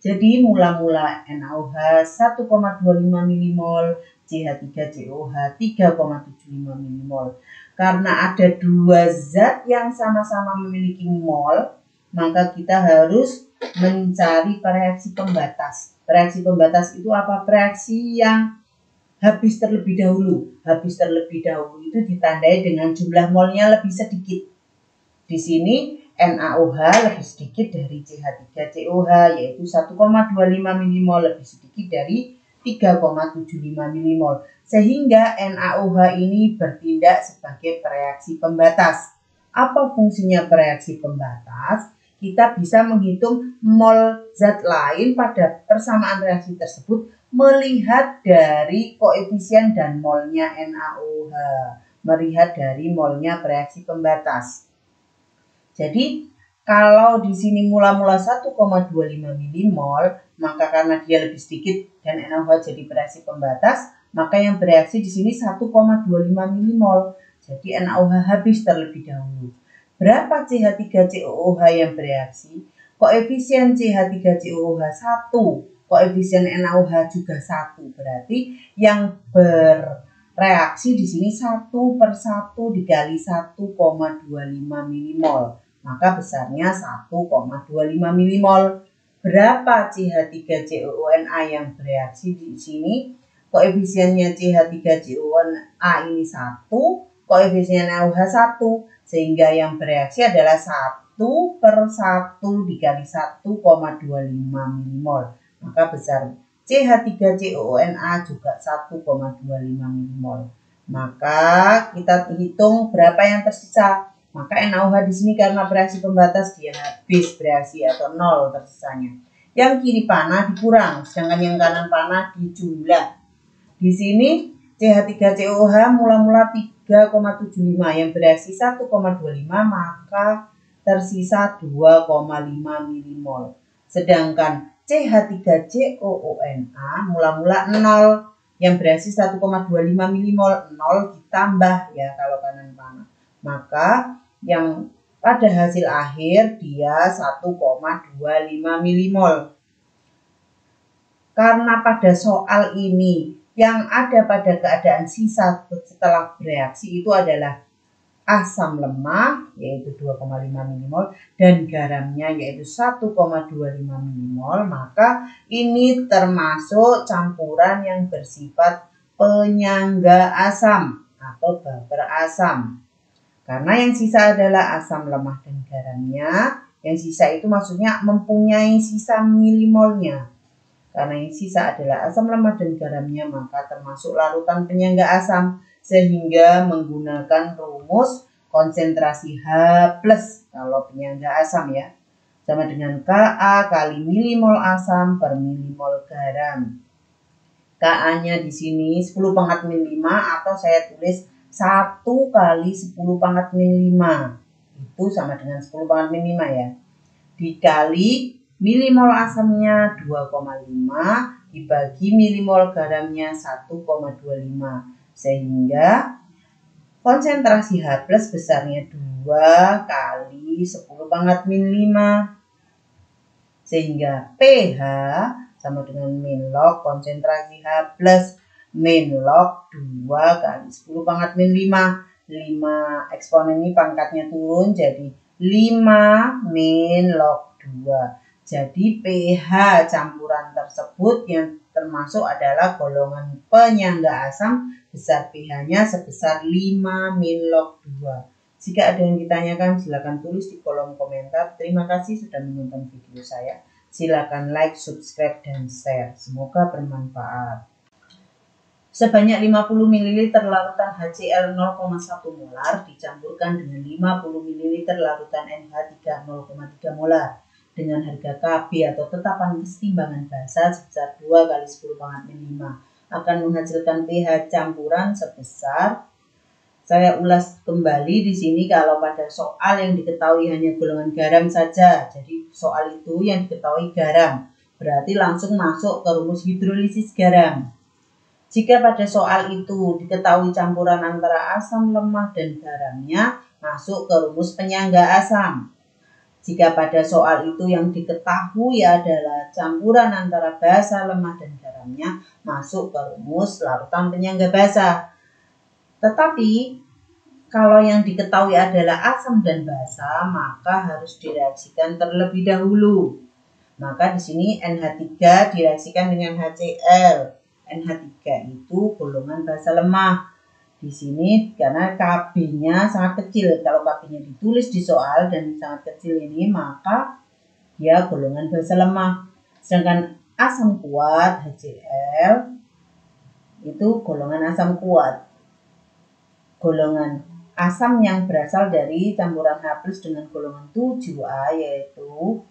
Jadi mula-mula NaOH 1,25 milimol, CH3COOH 3,75 milimol. Karena ada dua zat yang sama-sama memiliki mol, maka kita harus mencari reaksi pembatas. Reaksi pembatas itu apa? Reaksi yang habis terlebih dahulu. Habis terlebih dahulu itu ditandai dengan jumlah molnya lebih sedikit. Di sini NaOH lebih sedikit dari CH3COOH yaitu 1,25 milimol lebih sedikit dari 3,75 milimol. Sehingga NaOH ini bertindak sebagai reaksi pembatas. Apa fungsinya reaksi pembatas? Kita bisa menghitung mol zat lain pada persamaan reaksi tersebut melihat dari koefisien dan molnya NaOH, melihat dari molnya reaksi pembatas. Jadi kalau di sini mula-mula 1,25 milimol, maka karena dia lebih sedikit dan NaOH jadi bereaksi pembatas, maka yang bereaksi di sini 1,25 milimol. Jadi NaOH habis terlebih dahulu. Berapa CH3COOH yang bereaksi? Koefisien CH3COOH 1 koefisien NaOH juga 1. Berarti yang bereaksi di sini 1/1 dikali 1,25 milimol. Maka besarnya 1,25 milimol. Berapa CH3COONA yang bereaksi di sini? Koefisiennya CH3COONA ini 1, koefisien NaOH 1. Sehingga yang bereaksi adalah 1/1 dikali 1,25 milimol. Maka besar CH3COONA juga 1,25 milimol. Maka kita hitung berapa yang tersisa. Maka NaOH di sini karena bereaksi pembatas dia habis bereaksi atau 0 tersisanya. Yang kiri panah dikurang, sedangkan yang kanan panah dijumlah. Di sini CH3COOH mula-mula 3,75 yang bereaksi 1,25 maka tersisa 2,5 milimol. Sedangkan CH3COONA mula-mula 0 yang bereaksi 1,25 milimol, 0 ditambah ya kalau kanan panah. Maka yang pada hasil akhir dia 1,25 milimol. Karena pada soal ini yang ada pada keadaan sisa setelah bereaksi itu adalah asam lemah yaitu 2,5 milimol dan garamnya yaitu 1,25 milimol, maka ini termasuk campuran yang bersifat penyangga asam atau baper asam. Karena yang sisa adalah asam lemah dan garamnya, yang sisa itu maksudnya mempunyai sisa milimolnya. Karena yang sisa adalah asam lemah dan garamnya, maka termasuk larutan penyangga asam, sehingga menggunakan rumus konsentrasi H+ kalau penyangga asam ya, sama dengan Ka kali milimol asam per milimol garam. Ka-nya di sini 10⁻⁵ atau saya tulis 1 kali 10⁻⁵. Itu sama dengan 10⁻⁵ ya. Dikali milimol asamnya 2,5 dibagi milimol garamnya 1,25. Sehingga konsentrasi H+ besarnya 2 kali 10⁻⁵. Sehingga pH sama dengan min log konsentrasi H+ min log 2 kali 10⁻⁵. 5 eksponen ini pangkatnya turun jadi 5 min log 2. Jadi pH campuran tersebut yang termasuk adalah golongan penyangga asam, besar pH-nya sebesar 5 min log 2. Jika ada yang ditanyakan silakan tulis di kolom komentar. Terima kasih sudah menonton video saya. Silakan like, subscribe, dan share. Semoga bermanfaat. Sebanyak 50 ml larutan HCl 0,1 molar dicampurkan dengan 50 ml larutan NH3 0,3 molar dengan harga KB atau tetapan kesetimbangan basa sebesar 2 kali 10⁻⁵ akan menghasilkan pH campuran sebesar, saya ulas kembali di sini kalau pada soal yang diketahui hanya golongan garam saja. Jadi soal itu yang diketahui garam, berarti langsung masuk ke rumus hidrolisis garam. Jika pada soal itu diketahui campuran antara asam lemah dan garamnya, masuk ke rumus penyangga asam. Jika pada soal itu yang diketahui adalah campuran antara basa, lemah, dan garamnya, masuk ke rumus larutan penyangga basa. Tetapi kalau yang diketahui adalah asam dan basa, maka harus direaksikan terlebih dahulu. Maka di sini NH3 direaksikan dengan HCl. NH3 itu golongan basa lemah. Di sini karena KB-nya sangat kecil. Kalau KB-nya ditulis di soal dan sangat kecil ini, maka dia golongan basa lemah. Sedangkan asam kuat HCl itu golongan asam kuat. Golongan asam yang berasal dari campuran H+ dengan golongan 7A yaitu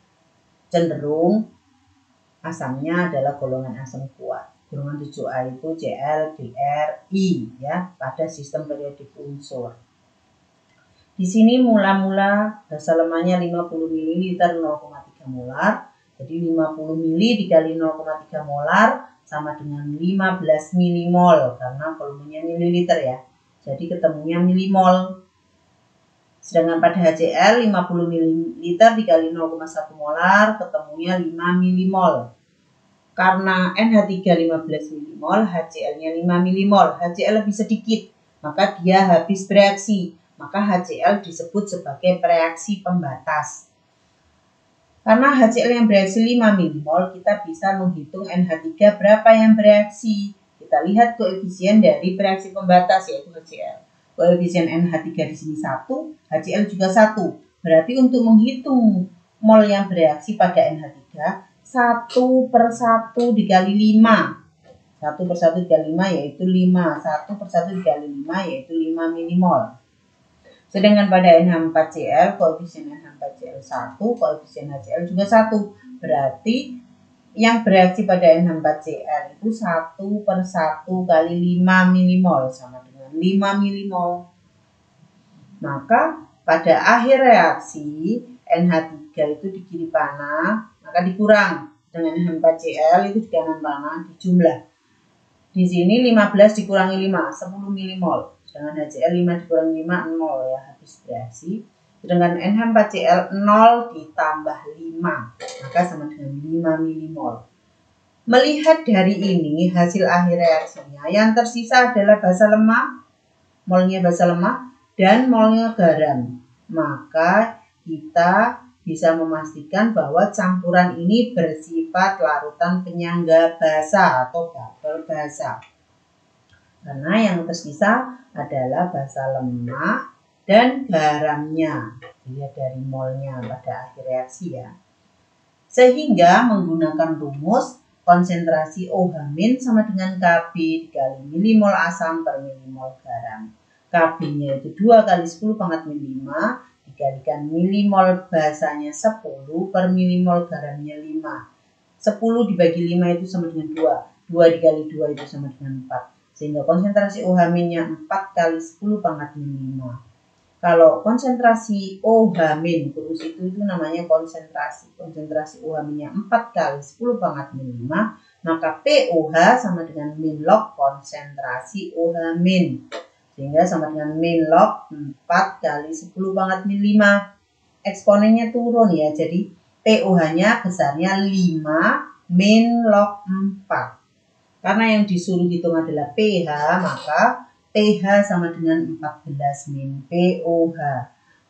cenderung asamnya adalah golongan asam kuat. Golongan 7A itu Cl, Br, I ya pada sistem periodik unsur. Di sini mula-mula basa lemahnya 50 ml 0,3 molar. Jadi 50 ml dikali 0,3 molar sama dengan 15 milimol karena volumenya mililiter ya. Jadi ketemunya milimol. Sedangkan pada HCl 50 ml dikali 0,1 molar ketemunya 5 milimol. Karena NH3 15 milimol, HCl-nya 5 milimol. HCl lebih sedikit, maka dia habis bereaksi. Maka HCl disebut sebagai reaksi pembatas. Karena HCl yang bereaksi 5 milimol, kita bisa menghitung NH3 berapa yang bereaksi. Kita lihat koefisien dari reaksi pembatas, yaitu HCl. Koefisien NH3 di sini 1, HCl juga 1. Berarti untuk menghitung mol yang bereaksi pada NH3, 1/1 dikali 5. 1/1 dikali 5 yaitu 5. 1/1 dikali 5 yaitu 5 milimol. Sedangkan pada NH4Cl, koefisien NH4Cl 1, koefisien HCl juga 1. Berarti yang bereaksi pada NH4Cl itu 1/1 kali 5 milimol sama dengan 5 milimol. Maka pada akhir reaksi NH3 itu di kiri panah, maka dikurang dengan NH4Cl itu di kanan panah dijumlah. Di sini 15 dikurangi 5, 10 milimol. Sedangkan HCl 5 dikurangi 5, 0 ya, habis bereaksi. Sedangkan NH4Cl 0 ditambah 5, maka sama dengan 5 milimol. Melihat dari ini, hasil akhir reaksinya, yang tersisa adalah basa lemah, molnya basa lemah, dan molnya garam. Maka kita bisa memastikan bahwa campuran ini bersifat larutan penyangga basa atau bubble basa. Karena yang tersisa adalah basa lemah dan garamnya. Dilihat dari molnya pada akhir reaksi ya. Sehingga menggunakan rumus konsentrasi OH- sama dengan Kb dikali milimol asam per milimol garam. Kb-nya itu 2 kali 10 pangkat min 5 dikalikan milimol basanya 10 per milimol garamnya 5. 10 dibagi 5 itu sama dengan 2. 2 dikali 2 itu sama dengan 4. Sehingga konsentrasi OH-nya 4 kali 10 pangkat min 5. Kalau konsentrasi OH- kurus itu namanya konsentrasi. Konsentrasi OH-nya 4 kali 10 pangkat min 5. Maka POH sama dengan min log konsentrasi OH-. Sehingga sama dengan min log 4 kali 10 pangkat min 5. Eksponennya turun ya. Jadi POH-nya besarnya 5 min log 4. Karena yang disuruh hitung adalah pH, maka pH sama dengan 14 min POH.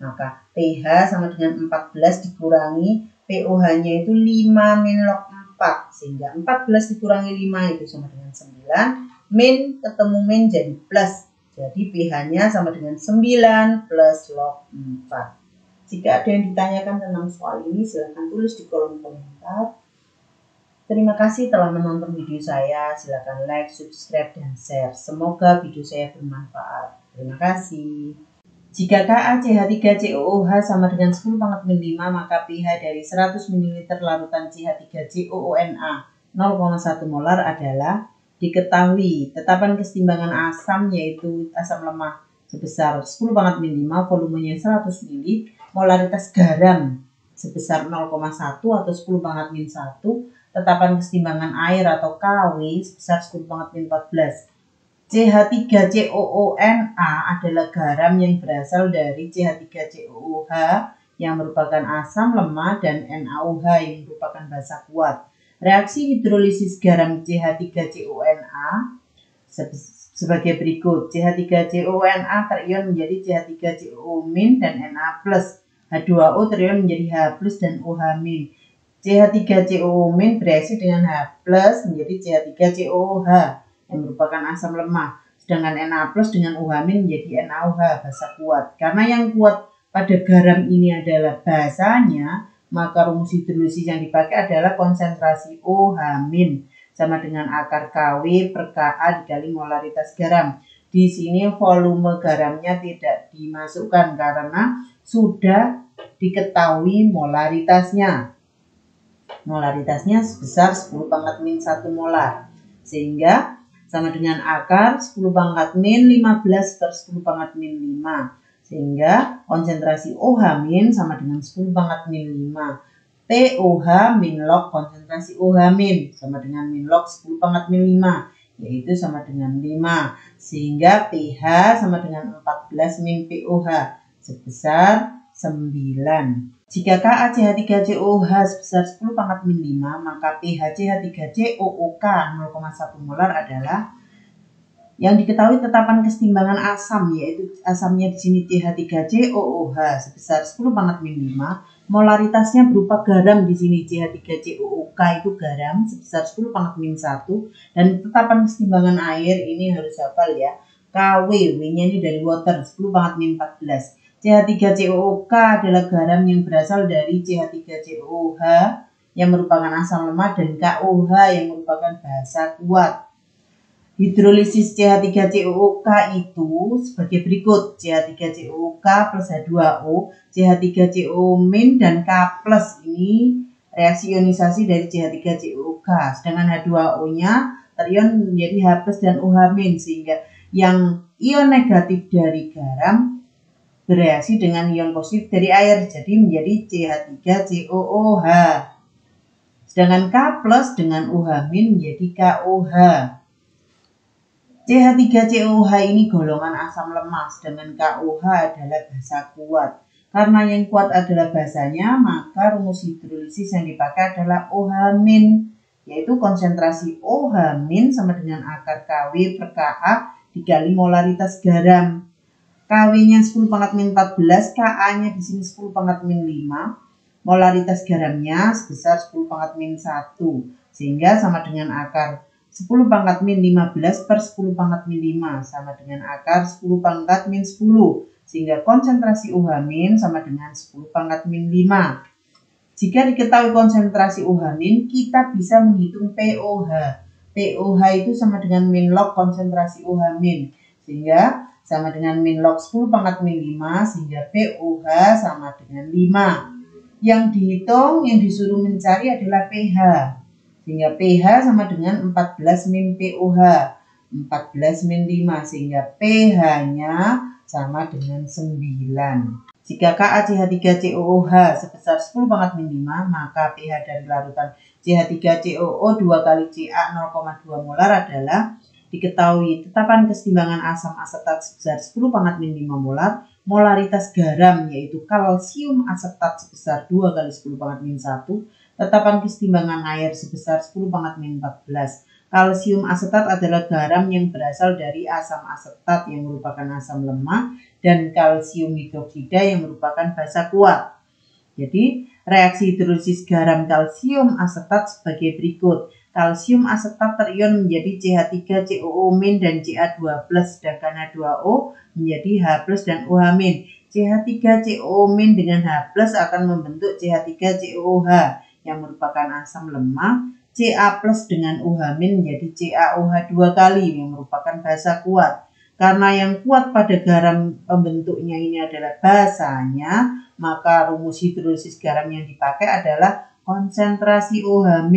Maka pH sama dengan 14 dikurangi POH-nya itu 5 min log 4. Sehingga 14 dikurangi 5 itu sama dengan 9. Min ketemu min jadi plus. Jadi pH-nya sama dengan 9 plus log 4. Jika ada yang ditanyakan tentang soal ini, silahkan tulis di kolom komentar. Terima kasih telah menonton video saya. Silahkan like, subscribe, dan share. Semoga video saya bermanfaat. Terima kasih. Jika KaCH3COOH sama dengan 10 pangkat min 5, maka pH dari 100 ml larutan CH3COONA 0,1 molar adalah diketahui. Tetapan kesetimbangan asam yaitu asam lemah sebesar 10 pangkat min 5, volumenya 100 ml, molaritas garam sebesar 0,1 atau 10 pangkat min 1, tetapan kesetimbangan air atau KW sebesar 10 pangkat min 14. CH3COONA adalah garam yang berasal dari CH3COOH yang merupakan asam lemah dan NaOH yang merupakan basa kuat. Reaksi hidrolisis garam CH3CONA sebagai berikut. CH3CONA terion menjadi CH3COO- dan Na+. H2O terion menjadi H+ dan OH-. CH3COO- bereaksi dengan H+ menjadi CH3COOH yang merupakan asam lemah. Sedangkan Na+ dengan OH- menjadi NaOH basa kuat. Karena yang kuat pada garam ini adalah basanya, maka rumus hidrolisis yang dipakai adalah konsentrasi OH- sama dengan akar KW per Ka dikali molaritas garam. Di sini volume garamnya tidak dimasukkan karena sudah diketahui molaritasnya. Molaritasnya sebesar 10 pangkat min 1 molar. Sehingga sama dengan akar 10 pangkat min 15 per 10 pangkat min 5. Sehingga konsentrasi OH- sama dengan 10 pangkat min 5. POH min log konsentrasi OH- sama dengan min log 10 pangkat min 5. Yaitu sama dengan 5. Sehingga pH sama dengan 14 min POH sebesar 9. Jika KaCH3COOH sebesar 10 pangkat min 5, maka pH CH3COOK 0,1 molar adalah yang diketahui tetapan kesetimbangan asam, yaitu asamnya di sini CH3COOH sebesar 10 pangkat min 5, molaritasnya berupa garam di sini CH3COOK itu garam sebesar 10 pangkat min 1, dan tetapan kesetimbangan air ini harus hafal ya. KW, W-nya ini dari water 10 pangkat min 14. CH3COOK adalah garam yang berasal dari CH3COOH yang merupakan asam lemah dan KOH yang merupakan basa kuat. Hidrolisis CH3COOK itu sebagai berikut: CH3COOK plus H2O, CH3CO- dan K plus ini reaksi ionisasi dari CH3COOK, sedangkan H2O-nya terion menjadi H plus dan OH-, sehingga yang ion negatif dari garam bereaksi dengan ion positif dari air, jadi menjadi CH3COOH. Sedangkan K plus dengan OH- menjadi KOH. CH3COOH ini golongan asam lemah, sedangkan KOH adalah basa kuat. Karena yang kuat adalah basanya, maka rumus hidrolisis yang dipakai adalah OH-, yaitu konsentrasi OH- sama dengan akar KW per Ka dikali molaritas garam. KW-nya 10 pangkat min 14, Ka-nya di sini 10 pangkat min 5, molaritas garamnya sebesar 10 pangkat min 1, sehingga sama dengan akar 10 pangkat min 15 per 10 pangkat min 5 sama dengan akar 10 pangkat min 10, sehingga konsentrasi OH- sama dengan 10 pangkat min 5. Jika diketahui konsentrasi OH-, kita bisa menghitung POH. POH itu sama dengan min log konsentrasi OH-, sehingga sama dengan min log 10 pangkat min 5, sehingga POH sama dengan 5. Yang dihitung, yang disuruh mencari adalah pH, sehingga pH sama dengan 14 min POH, 14 min 5, sehingga pH-nya sama dengan 9. Jika KaCH3COOH sebesar 10 pangkat min 5, maka pH dari larutan CH3COO 2 kali Ca 0,2 molar adalah diketahui tetapan kesetimbangan asam asetat sebesar 10 pangkat min 5 molar, molaritas garam yaitu kalsium asetat sebesar 2 kali 10 pangkat min 1, tetapan kesetimbangan air sebesar 10 pangkat min 14. Kalsium asetat adalah garam yang berasal dari asam asetat yang merupakan asam lemah, dan kalsium hidroksida yang merupakan basa kuat. Jadi reaksi hidrolisis garam kalsium asetat sebagai berikut: kalsium asetat terion menjadi CH3COO- dan Ca2+, sedangkan H2O menjadi H plus dan OH-. CH3COO- dengan H plus akan membentuk CH3COOH yang merupakan asam lemah. Ca plus dengan OH- menjadi CaOH 2 kali yang merupakan basa kuat. Karena yang kuat pada garam pembentuknya ini adalah basanya, maka rumus hidrolisis garam yang dipakai adalah konsentrasi OH-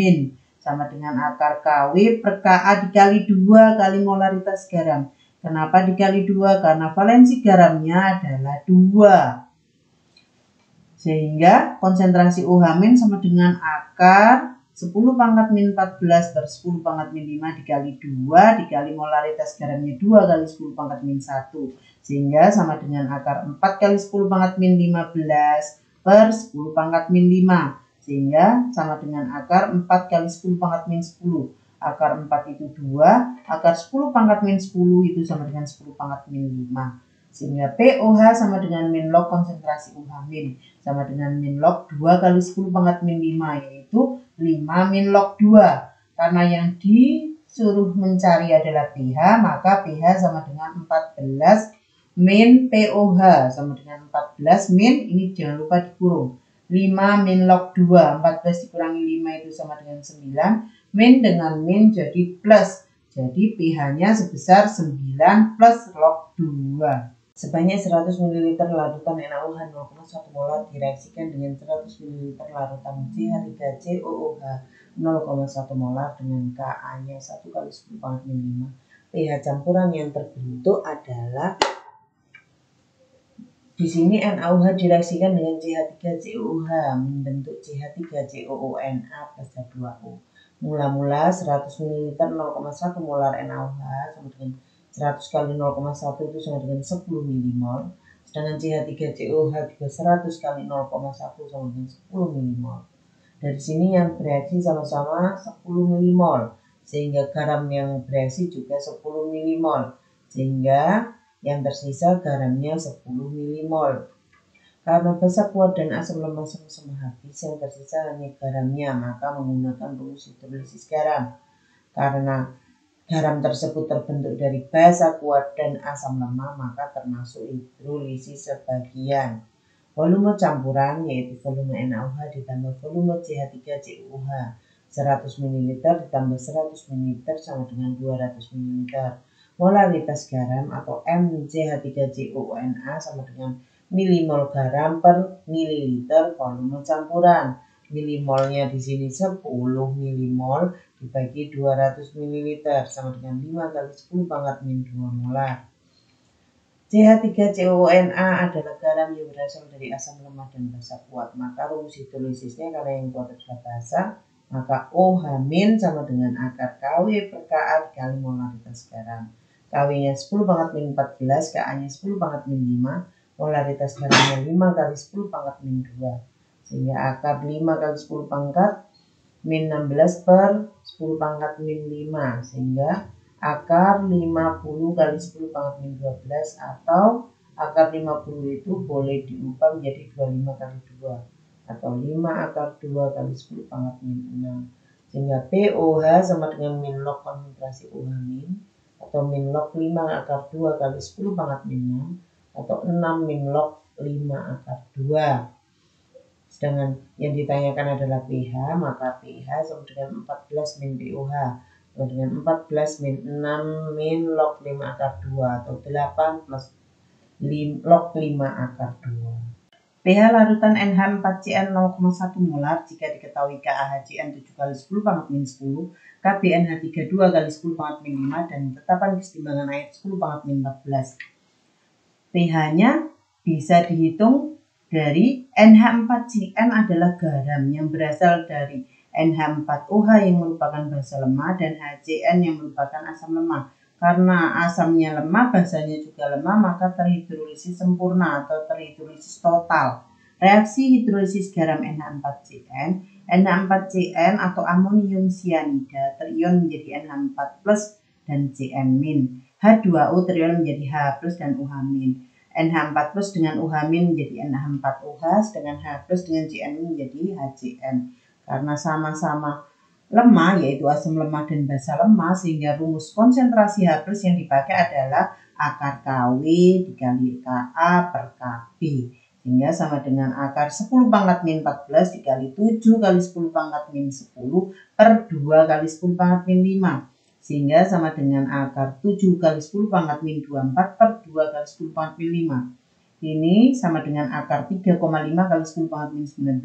sama dengan akar KW per Ka dikali 2 kali molaritas garam. Kenapa dikali 2? Karena valensi garamnya adalah 2. Sehingga konsentrasi OH- sama dengan akar 10 pangkat min 14 per 10 pangkat min 5 dikali 2 dikali molaritas garamnya 2 kali 10 pangkat min 1. Sehingga sama dengan akar 4 kali 10 pangkat min 15 per 10 pangkat min 5. Sehingga sama dengan akar 4 kali 10 pangkat min 10. Akar 4 itu 2, akar 10 pangkat min 10 itu sama dengan 10 pangkat min 5. Sehingga POH sama dengan min log konsentrasi OH- sama dengan min log 2 kali 10 pangkat min 5, yaitu 5 min log 2. Karena yang disuruh mencari adalah pH, maka pH sama dengan 14 min POH sama dengan 14 min, ini jangan lupa dikurung, 5 min log 2, 14 dikurangi 5 itu sama dengan 9, min dengan min jadi plus, jadi pH-nya sebesar 9 plus log 2. Sebanyak 100 ml larutan NaOH 0,1 molar direaksikan dengan 100 ml larutan CH3COOH 0,1 molar dengan Ka-nya 1 kali 10 pangkat min 5. pH campuran yang terbentuk adalah di sini NaOH direaksikan dengan CH3COOH membentuk CH3COONA plus H2O. Mula-mula 100 ml 0,1 molar NaOH sama dengan 100 kali 0,1 itu sama dengan 10 milimol. Sedangkan CH3COOH juga 100 kali 0,1 sama dengan 10 milimol. Dari sini yang bereaksi sama-sama 10 milimol, sehingga garam yang bereaksi juga 10 milimol, sehingga yang tersisa garamnya 10 milimol. Karena basa kuat dan asam lemah sama-sama habis, yang tersisa hanya garamnya, maka menggunakan rumus hidrolisis garam. Karena garam tersebut terbentuk dari basa kuat dan asam lemah, maka termasuk hidrolisis sebagian. Volume campuran yaitu volume NaOH ditambah volume CH3COOH 100 ml ditambah 100 ml sama dengan 200 ml. Molaritas garam atau MCH3COONA sama dengan milimol garam per mililiter volume campuran. Milimolnya di sini 10 milimol dibagi 200 ml sama dengan 5 kali 10 pangkat min 2 molar. CH3COONA adalah garam yang berasal dari asam lemah dan basa kuat. Maka rumus hidrolisisnya karena yang kuat adalah basa, maka OH- sama dengan akar KW per KA dikali molaritas garam. KW-nya 10 pangkat min 14, KA-nya 10 pangkat min 5, molaritas garamnya 5 kali 10 pangkat min 2. Sehingga akar 5 kali 10 pangkat min 16 per 10 pangkat min 5. Sehingga akar 50 kali 10 pangkat min 12 atau akar 50 itu boleh diubah menjadi 25 kali 2 atau 5 akar 2 kali 10 pangkat min 6. Sehingga POH sama dengan min log konsentrasi OH min atau min log 5 akar 2 kali 10 pangkat min 6 atau 6 min log 5 akar 2. Sedangkan yang ditanyakan adalah pH, maka pH sama dengan 14 min POH dengan 14 min 6 min log 5 akar 2 atau 8 plus log 5 akar 2. pH larutan NH4CN 0,1 molar jika diketahui KaHCN 7 kali 10 pangkat min 10, KBNH3 2 kali 10 pangkat min 5, dan tetapan kesetimbangan air 10 pangkat min 14. pH-nya bisa dihitung dari NH4CN adalah garam yang berasal dari NH4OH yang merupakan basa lemah dan HCN yang merupakan asam lemah. Karena asamnya lemah, basanya juga lemah, maka terhidrolisis sempurna atau terhidrolisis total. Reaksi hidrolisis garam NH4CN atau amonium cyanida terion menjadi NH4+ dan Cn-. H2O terion menjadi H+ dan OH-. NH4+ dengan OH- menjadi NH4OH, sedangkan H+ dengan Cn- menjadi HCN. Karena sama-sama lemah yaitu asam lemah dan basa lemah, sehingga rumus konsentrasi H+ yang dipakai adalah akar KW dikali KA per KB, sehingga sama dengan akar 10 pangkat min 14 dikali 7 kali 10 pangkat min 10 per 2 kali 10 pangkat min 5, sehingga sama dengan akar 7 kali 10 pangkat min 24 per 2 kali 10 pangkat min 5. Ini sama dengan akar 3,5 kali 10 pangkat min 19,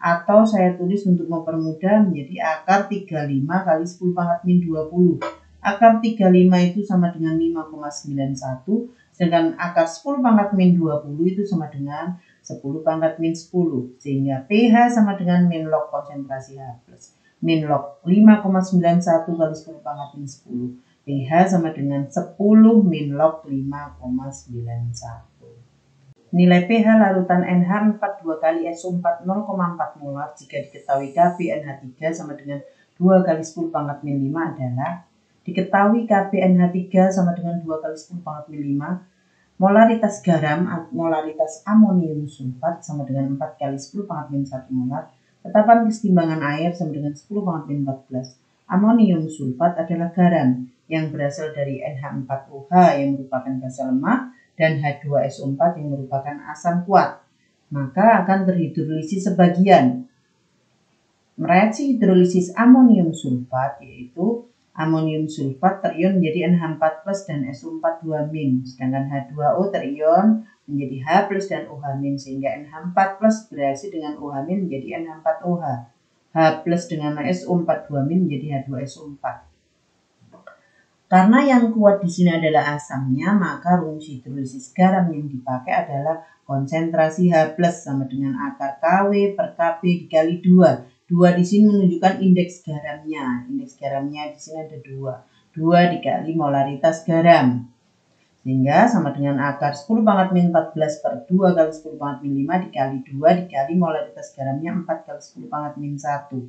atau saya tulis untuk mempermudah menjadi akar 35 kali 10 pangkat min 20. Akar 35 itu sama dengan 5,91, sedangkan akar 10 pangkat min 20 itu sama dengan 10 pangkat min 10, sehingga pH sama dengan min log konsentrasi H+. Min log 5,91 kali 10 pangkat min 10. pH sama dengan 10 min log 5,91. Nilai pH larutan NH4 2 kali SO4 0,4 molar jika diketahui KBNH3 sama dengan 2 kali 10 pangkat min 5 adalah: diketahui KBNH3 sama dengan 2 kali 10 pangkat min 5, molaritas garam, molaritas amonium sulfat sama dengan 4 kali 10 pangkat min 1 molar, tetapan kesetimbangan air sama dengan 10 pangkat min 14. Amonium sulfat adalah garam yang berasal dari NH4OH yang merupakan basa lemah dan H2SO4 yang merupakan asam kuat, maka akan terhidrolisis sebagian. Reaksi hidrolisis amonium sulfat yaitu amonium sulfat terion menjadi NH4+ dan SO4 2-, sedangkan H2O terion menjadi H+ dan OH-, sehingga NH4+ bereaksi dengan OH- menjadi NH4OH, H+ dengan SO4 2- menjadi H2SO4. Karena yang kuat di sini adalah asamnya, maka rumus hidrolisis garam yang dipakai adalah konsentrasi H+ sama dengan akar KW per KB dikali 2. 2 di sini menunjukkan indeks garamnya. Indeks garamnya di sini ada 2. 2 dikali molaritas garam. Sehingga sama dengan akar 10 pangkat min 14 per 2 kali 10 pangkat min 5 dikali 2 dikali molaritas garamnya 4 kali 10 pangkat min 1.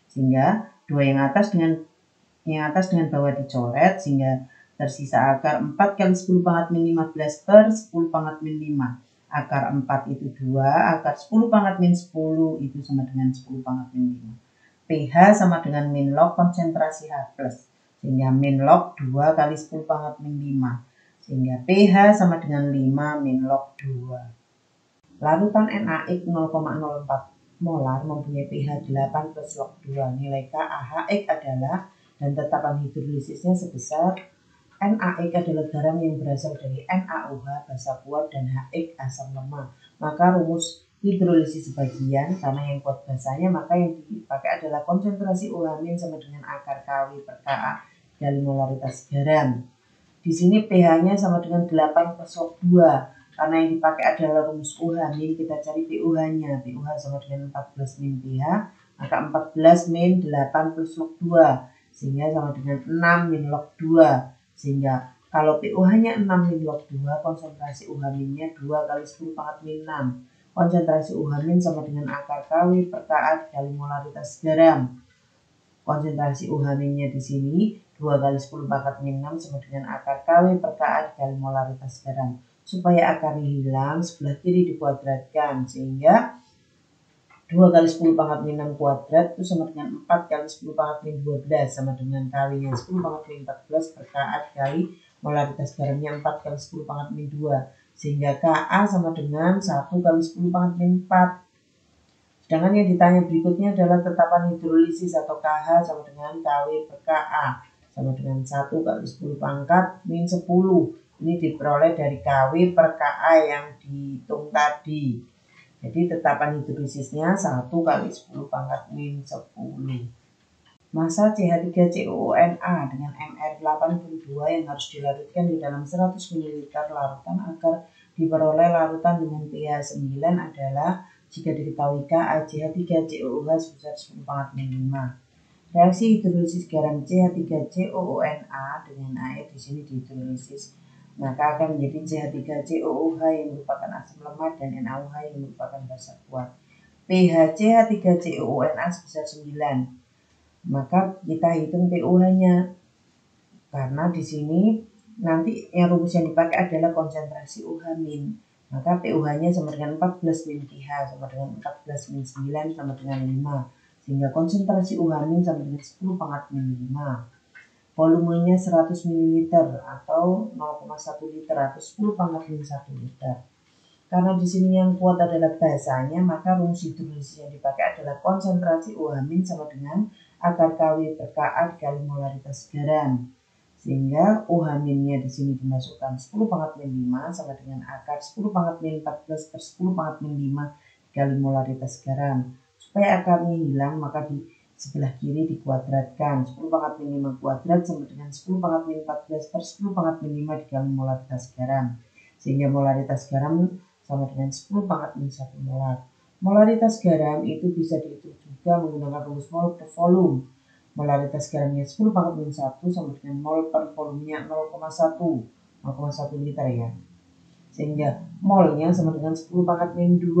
Sehingga dua yang atas dengan bawah dicoret, sehingga tersisa akar 4 kali 10 pangkat min 15 per 10 pangkat min 5. Akar 4 itu 2, akar 10 pangkat min 10 itu sama dengan 10 pangkat min 5. pH sama dengan min log konsentrasi H+. Sehingga min log 2 kali 10 pangkat min 5. Sehingga pH sama dengan 5 min log 2. Larutan NaX 0,04 molar mempunyai pH 8 plus log 2. Nilai KaHX adalah, dan tetapan hidrolisisnya sebesar NaX adalah garam yang berasal dari NaOH basa kuat dan HX asam lemah. Maka rumus hidrolisis sebagian, karena yang kuat basanya maka yang dipakai adalah konsentrasi OH- sama dengan akar Kw per Ka kali molaritas garam. Di sini pH-nya sama dengan 8 plus log 2. Karena yang dipakai adalah rumus OH-, kita cari pOH-nya. pOH sama dengan 14 min pH, maka 14 min 8 plus log 2. Sehingga sama dengan 6 min log 2. Sehingga kalau pOH-nya 6 min log 2, konsentrasi OH-nya 2 kali 10 pangkat min 6. Konsentrasi OH- sama dengan akar Kw per Ka kali molaritas garam. Konsentrasi OH-nya di sini 2 kali 10 pangkat min 6 sama dengan akar Kw per Ka kali molaritas garam. Supaya akarnya hilang, sebelah kiri dikuadratkan, sehingga 2 kali 10 pangkat min 6 kuadrat itu sama dengan 4 kali 10 pangkat min 12 sama dengan Kw-nya 10 pangkat min 14 per Ka kali molaritas garamnya 4 kali 10 pangkat min 2. Sehingga Ka sama dengan 1 kali 10 pangkat min 4. Sedangkan yang ditanya berikutnya adalah tetapan hidrolisis atau KH sama dengan Kw per Ka sama dengan 1 kali 10 pangkat min 10. Ini diperoleh dari Kw per Ka yang dihitung tadi. Jadi tetapan hidrolisisnya 1 kali 10 pangkat min 10. Massa CH3COONa dengan MR 82 yang harus dilarutkan di dalam 100 ml larutan agar diperoleh larutan dengan pH 9 adalah jika diketahui KaCH3COOH sebesar 10 pangkat min 5. Reaksi hidrolisis garam CH3COONa dengan air di sini dihidrolisis, maka akan menjadi CH3COOH yang merupakan asam lemah dan NaOH yang merupakan basa kuat. pH CH3COONa sebesar 9. Maka kita hitung pOH-nya. Karena di sini nanti yang rumus yang dipakai adalah konsentrasi OH-. Maka pOH-nya sama dengan 14 min pH sama dengan 14 min 9 sama dengan 5. Sehingga konsentrasi OH- sama dengan 10 pangkat min 5. Volumenya 100 ml atau 0,1 liter atau 10 pangkat min 1 liter. Karena di sini yang kuat adalah basanya, maka rumus hidrolisis yang dipakai adalah konsentrasi OH- sama dengan akar Kw per Ka dikali molaritas garam. Sehingga OH-nya di sini dimasukkan 10 pangkat min 5 sama dengan akar 10 pangkat min 14 per 10 pangkat min 5 dikali molaritas garam. Supaya akarnya hilang, maka di sebelah kiri dikuadratkan. 10 pangkat min 5 kuadrat sama dengan 10 pangkat min 14 per 10 pangkat min 5 dikali molaritas garam. Sehingga molaritas garam sama dengan 10 pangkat min 1 molar. Molaritas garam itu bisa dihitung juga menggunakan rumus mol per volume. Molaritas garamnya 10 pangkat min 1 sama dengan mol per volumenya 0,1 liter ya. Sehingga molnya sama dengan 10 pangkat min 2.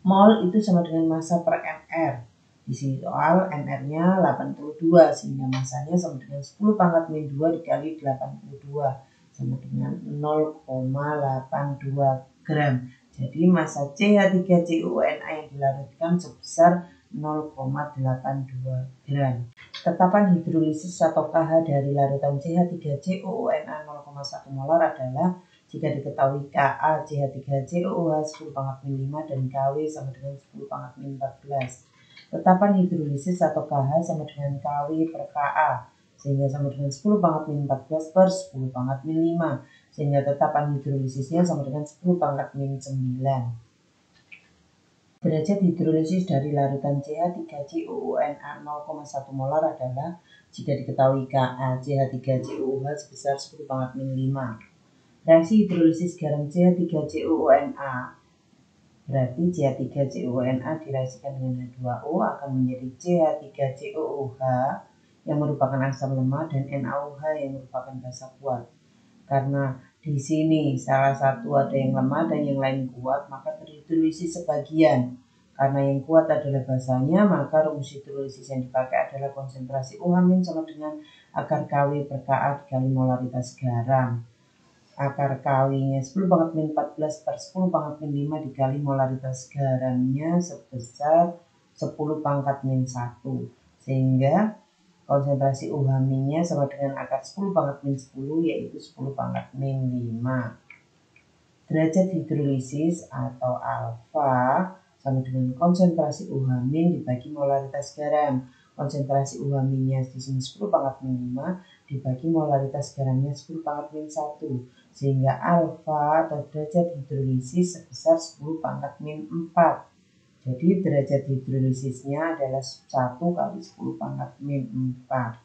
Mol itu sama dengan massa per mr. Di sini soal mr-nya 82, sehingga massanya sama dengan 10 pangkat min 2 dikali 82 sama dengan 0,82 gram. Jadi massa CH3COONa yang dilarutkan sebesar 0,82 gram. Tetapan hidrolisis atau KH dari larutan CH3COONa 0,1 molar adalah jika diketahui KaCH3COOH 10 pangkat min 5 dan Kw sama dengan 10 pangkat min 14. Tetapan hidrolisis atau KH sama dengan Kw per Ka, sehingga sama dengan 10 pangkat min 14 per 10 pangkat min 5. Sehingga tetapan hidrolisisnya sama dengan 10 pangkat min 9. Derajat hidrolisis dari larutan CH3COONa 0,1 molar adalah jika diketahui KaCH3COOH sebesar 10 pangkat min 5. Reaksi hidrolisis garam CH3COONa berarti CH3COONa direaksikan dengan H2O akan menjadi CH3COOH yang merupakan asam lemah dan NaOH yang merupakan basa kuat. Karena di sini salah satu ada yang lemah dan yang lain kuat, maka terhidrolisis sebagian. Karena yang kuat adalah basanya, maka rumus hidrolisis yang dipakai adalah konsentrasi UH- sama dengan akar Kw per Ka dikali molaritas garam. Akar Kw-nya 10 pangkat min 14 per 10 pangkat min 5 dikali molaritas garamnya sebesar 10 pangkat min 1. Sehingga konsentrasi UH-nya sama dengan akar 10 pangkat min 10 yaitu 10 pangkat min 5. Derajat hidrolisis atau alfa sama dengan konsentrasi UH- dibagi molaritas garam. Konsentrasi UH-nya di sini 10 pangkat min 5 dibagi molaritas garamnya 10 pangkat min 1. Sehingga alfa atau derajat hidrolisis sebesar 10 pangkat min 4. Jadi derajat hidrolisisnya adalah 1 kali 10 pangkat min 4.